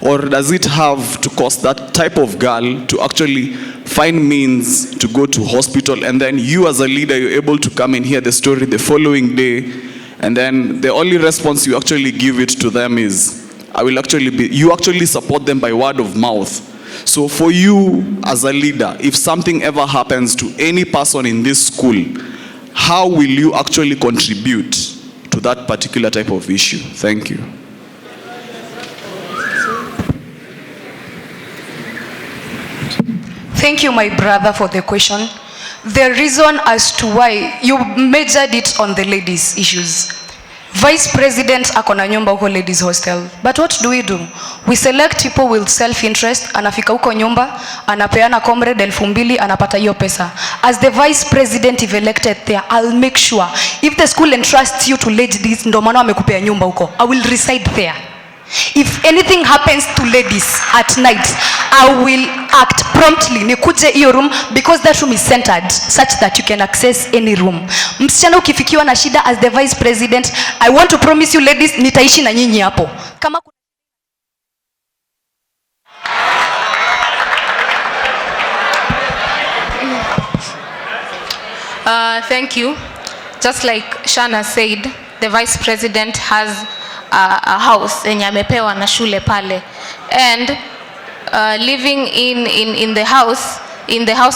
Or does it have to cost that type of girl to actually find means to go to hospital, and then you as a leader, you're able to come and hear the story the following day, and then the only response you actually give it to them is, you actually support them by word of mouth. So for you as a leader, if something ever happens to any person in this school, how will you actually contribute to that particular type of issue? Thank you. Thank you, my brother, for the question. The reason as to why you majored it on the ladies' issues. Vice President akona nyumba huko ladies hostel. But what do? We select people with self-interest, anafika huko nyumba, anapeana comrade 2,000, anapata hiyo pesa. As the Vice President if elected there, I'll make sure if the school entrusts you to ladies, ndo maana wamekupea nyumba huko, I will reside there. If anything happens to ladies at night, I will act promptly. Nikuje hiyo room because that room is centered such that you can access any room. Msichana ukifikiwa na shida as the Vice President, I want to promise you ladies, nitaishi na nyinyi hapo. Kama Thank you. Just like Shana said, the Vice President has a house yenye amepewa na shule pale, and living in the house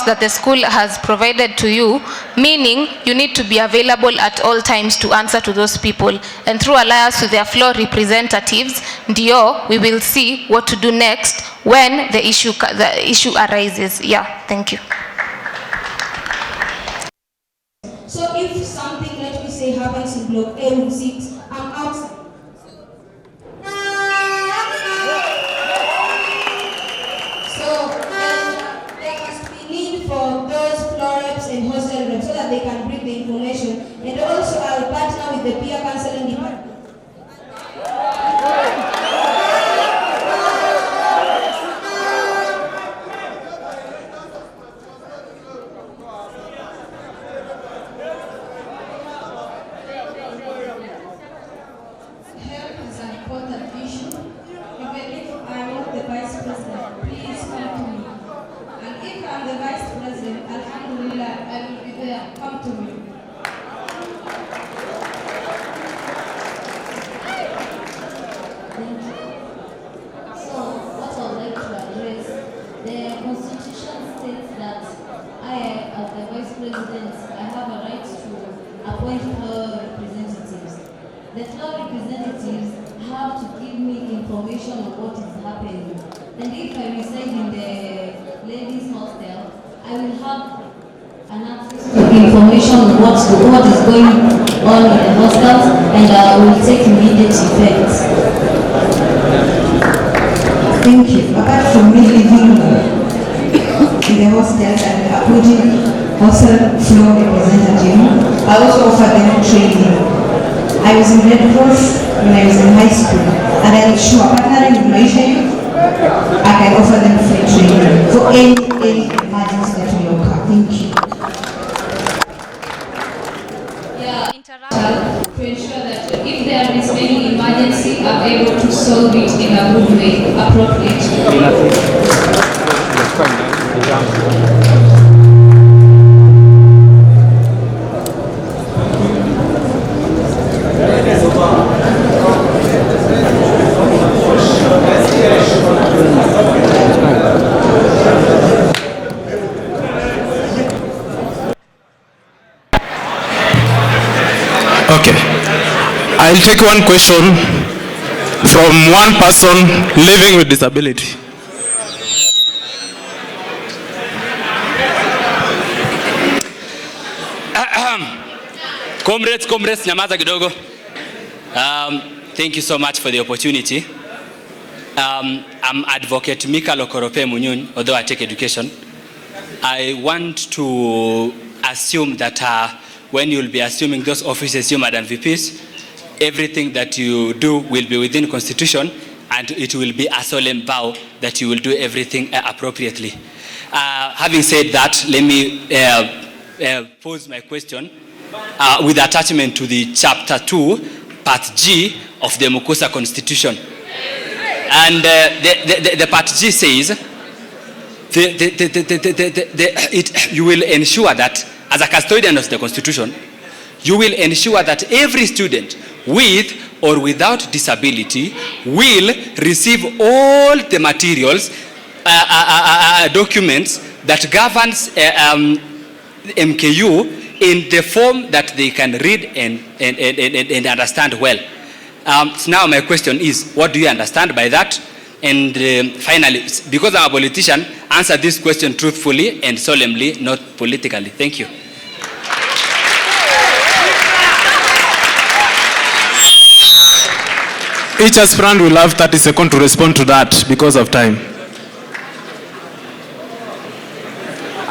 that the school has provided to you, meaning you need to be available at all times to answer to those people, and through alliance with their floor representatives, ndio we will see what to do next when the issue arises. Yeah, thank you. So if something, let me say, happens in block A room 6, I'm outside. For those floor reps and hostel reps so that they can bring the information, and also I will partner with the peer counseling department. Health is an important issue. Even if I'm not the Vice President, please come to me. And if I'm the Vice President, Alhamdulillah, I will be there. Come to me. So, what I would like to address, the Constitution states that I, as the Vice President, I have a right to appoint floor representatives. The floor representatives have to give me information of what is happening. And if I reside in the ladies hostel, I will have an access to information on what is going on in the hostels, and I will take immediate effect. Thank you. Apart from me living in the hostels and appointing hostel floor representative, I also offer them training. I was in Red Cross when I was in high school, and I ensure partnering with Malaysia Youth, I can offer them free training for any emergency that will occur. Thank you. Yeah, to ensure that if there is any emergency, I'm able to solve it in a good way, appropriately. Okay. I'll take one question from one person living with disability. Comrades, nyamaza kidogo. Thank you so much for the opportunity. I'm Advocate Mika Lokorope Munyun, although I take education. I want to assume that when you'll be assuming those offices, you Madam VPs, everything that you do will be within Constitution, and it will be a solemn vow that you will do everything appropriately. Having said that, let me pose my question with attachment to the Chapter 2, Part G of the MKUSA Constitution. And the Part G says, you will ensure that, as a custodian of the Constitution, you will ensure that every student with or without disability will receive all the materials, documents that governs MKU in the form that they can read and understand well. So now my question is, what do you understand by that? And finally, because I'm a politician, answer this question truthfully and solemnly, not politically. Thank you. Each aspirant will have 30 seconds to respond to that because of time.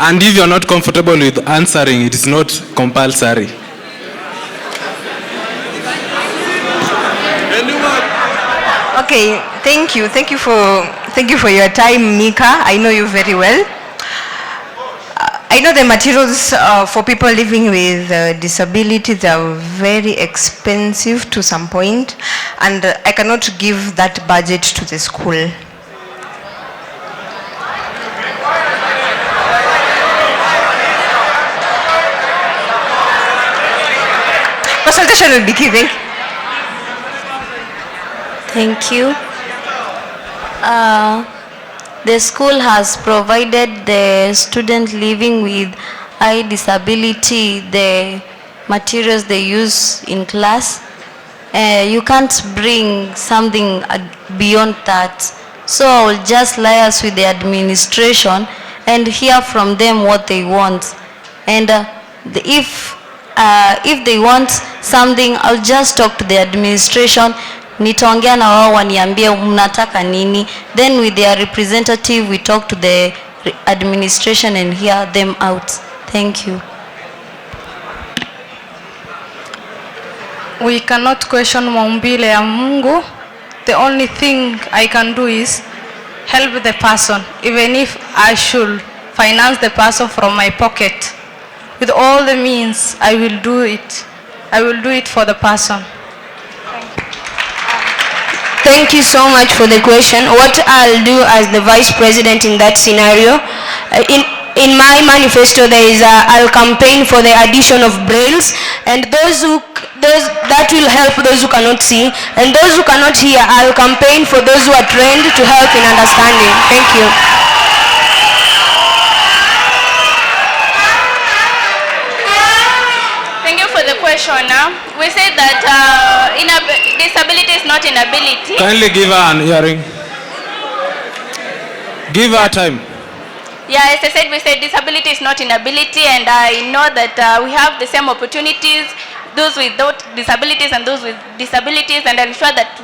And if you're not comfortable with answering, it is not compulsory. Okay, thank you. Thank you for your time, Mika. I know you very well. I know the materials for people living with disabilities are very expensive to some point, and I cannot give that budget to the school. Consultation will be given. Thank you. The school has provided the student living with eye disability the materials they use in class. You can't bring something beyond that. So I will just liaise with the administration and hear from them what they want. And if they want something, I'll just talk to the administration. Nitaongea na wao waniambie mnataka nini. Then with their representative we talk to the administration and hear them out. Thank you. We cannot question maumbile ya Mungu. The only thing I can do is help the person, even if I should finance the person from my pocket. With all the means, I will do it. I will do it for the person. Thank you so much for the question. What I'll do as the vice president in that scenario, in my manifesto there is I'll campaign for the addition of brailles, and that will help those who cannot see, and those who cannot hear, I'll campaign for those who are trained to help in understanding. Thank you. Thank you for the question. We said that disability is not inability. Kindly give her an hearing. Give her time. Yeah, as I said, we said disability is not inability, and I know that we have the same opportunities, those without disabilities and those with disabilities, and I'm sure that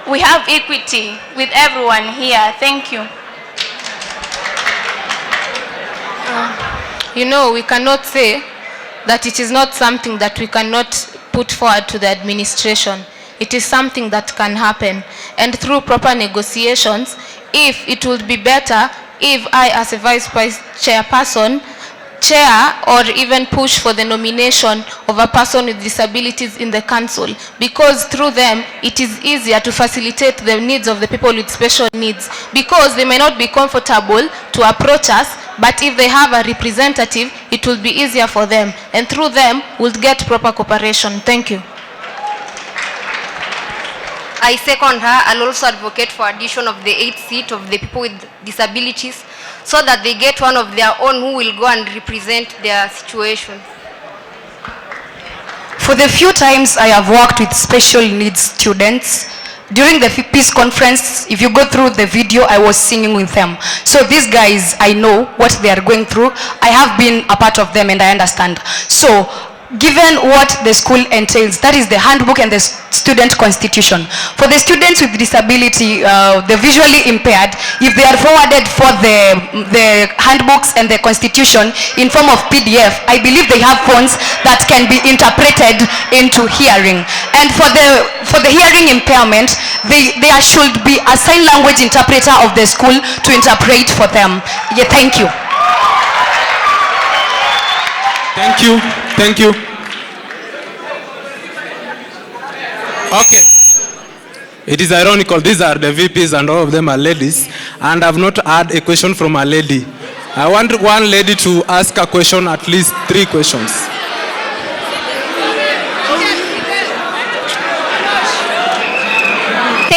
we have equity with everyone here. Thank you. You know, we cannot say that it is not something that we cannot put forward to the administration. It is something that can happen, and through proper negotiations, if it would be better if I, as a vice chairperson, chair or even push for the nomination of a person with disabilities in the council, because through them it is easier to facilitate the needs of the people with special needs, because they may not be comfortable to approach us, but if they have a representative, it will be easier for them, and through them we'll get proper cooperation. Thank you. I second her. I'll also advocate for addition of the 8th seat of the people with disabilities, so that they get one of their own who will go and represent their situation. For the few times I have worked with special needs students, during the peace conference, if you go through the video, I was singing with them. So these guys, I know what they are going through. I have been a part of them and I understand. So given what the school entails, that is the handbook and the student constitution. For the students with disability, the visually impaired, if they are forwarded for the handbooks and the constitution in form of PDF, I believe they have phones that can be interpreted into hearing. And for the hearing impairment, there should be a sign language interpreter of the school to interpret for them. Yeah, thank you. Thank you. Thank you. Okay. It is ironical. These are the VPs and all of them are ladies. And I've not had a question from a lady. I want one lady to ask a question, at least 3 questions.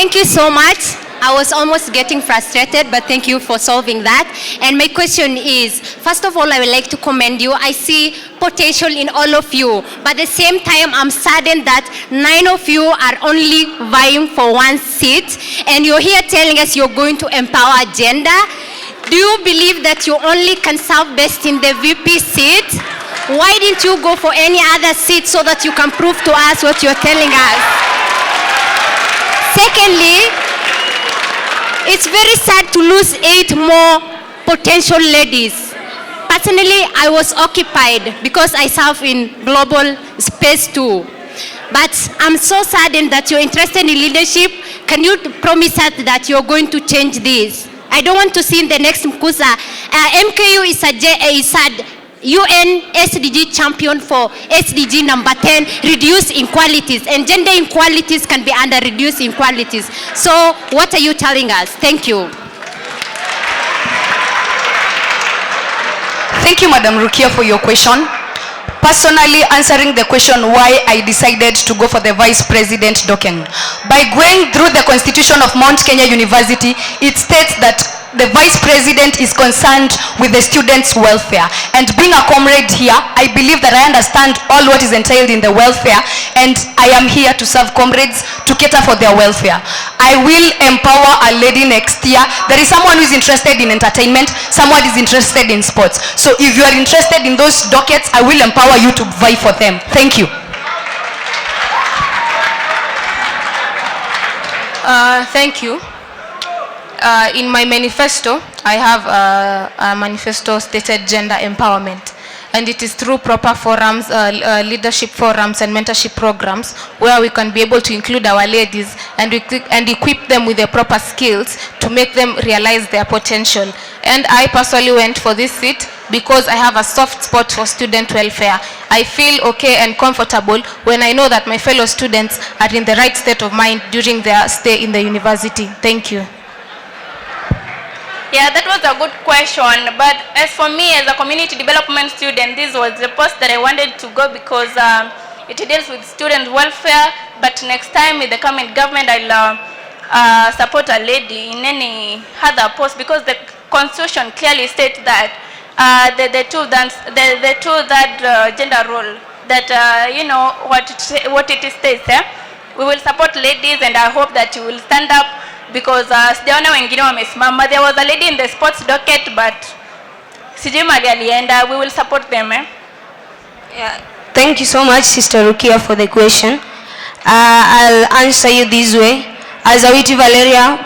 Thank you so much. I was almost getting frustrated, but thank you for solving that. And my question is, first of all, I would like to commend you. I see potential in all of you, but at the same time, I'm saddened that 9 of you are only vying for one seat, and you're here telling us you're going to empower gender. Do you believe that you only can serve best in the VP seat? Why didn't you go for any other seat so that you can prove to us what you're telling us? Secondly, it's very sad to lose 8 more potential ladies. Personally, I was occupied because I serve in global space too. But I'm so saddened that you're interested in leadership. Can you promise us that you're going to change this? I don't want to see in the next MKUSA. MKU is a UN SDG champion for SDG number 10, reduce inequalities, and gender inequalities can be under reduced inequalities. So what are you telling us? Thank you. Thank you, Madam Rukia, for your question. Personally, answering the question why I decided to go for the Vice President token. By going through the Constitution of Mount Kenya University, it states that the Vice President is concerned with the students' welfare. And being a comrade here, I believe that I understand all what is entailed in the welfare, and I am here to serve comrades to cater for their welfare. I will empower a lady next year. There is someone who is interested in entertainment, someone is interested in sports. So if you are interested in those dockets, I will empower you to vie for them. Thank you. Thank you. In my manifesto, I have a manifesto stated gender empowerment, and it is through proper forums, leadership forums and mentorship programs where we can be able to include our ladies and equip them with the proper skills to make them realize their potential. And I personally went for this seat because I have a soft spot for student welfare. I feel okay and comfortable when I know that my fellow students are in the right state of mind during their stay in the university. Thank you. Yeah, that was a good question. But as for me, as a community development student, this was the post that I wanted to go because it deals with student welfare. But next time with the coming government, I'll support a lady in any other post because the constitution clearly states that the two that gender role that you know what it states. We will support ladies, and I hope that you will stand up. Because sijaona wengine wamesimama. There was a lady in the sports docket, but sijui mali alienda. We will support them. Yeah. Thank you so much, Sister Rukia, for the question. I'll answer you this way. As a Witi Valeria,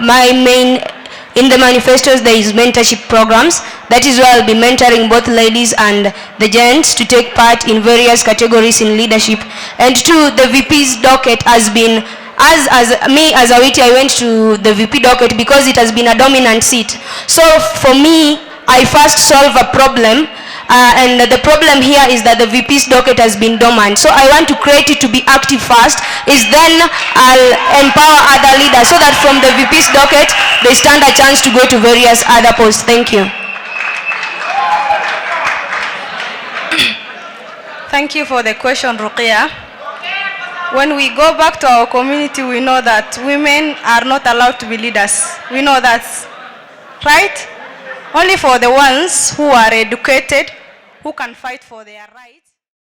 in the manifestos there is mentorship programs. That is where I'll be mentoring both ladies and the gents to take part in various categories in leadership. And two, the VP's docket has been as a Witi, I went to the VP docket because it has been a dominant seat. So for me, I first solve a problem, and the problem here is that the VP's docket has been dormant. So I want to create it to be active first, then I'll empower other leaders so that from the VP's docket, they stand a chance to go to various other posts. Thank you. Thank you for the question, Rukia. When we go back to our community, we know that women are not allowed to be leaders. We know that, right? Only for the ones who are educated, who can fight for their rights.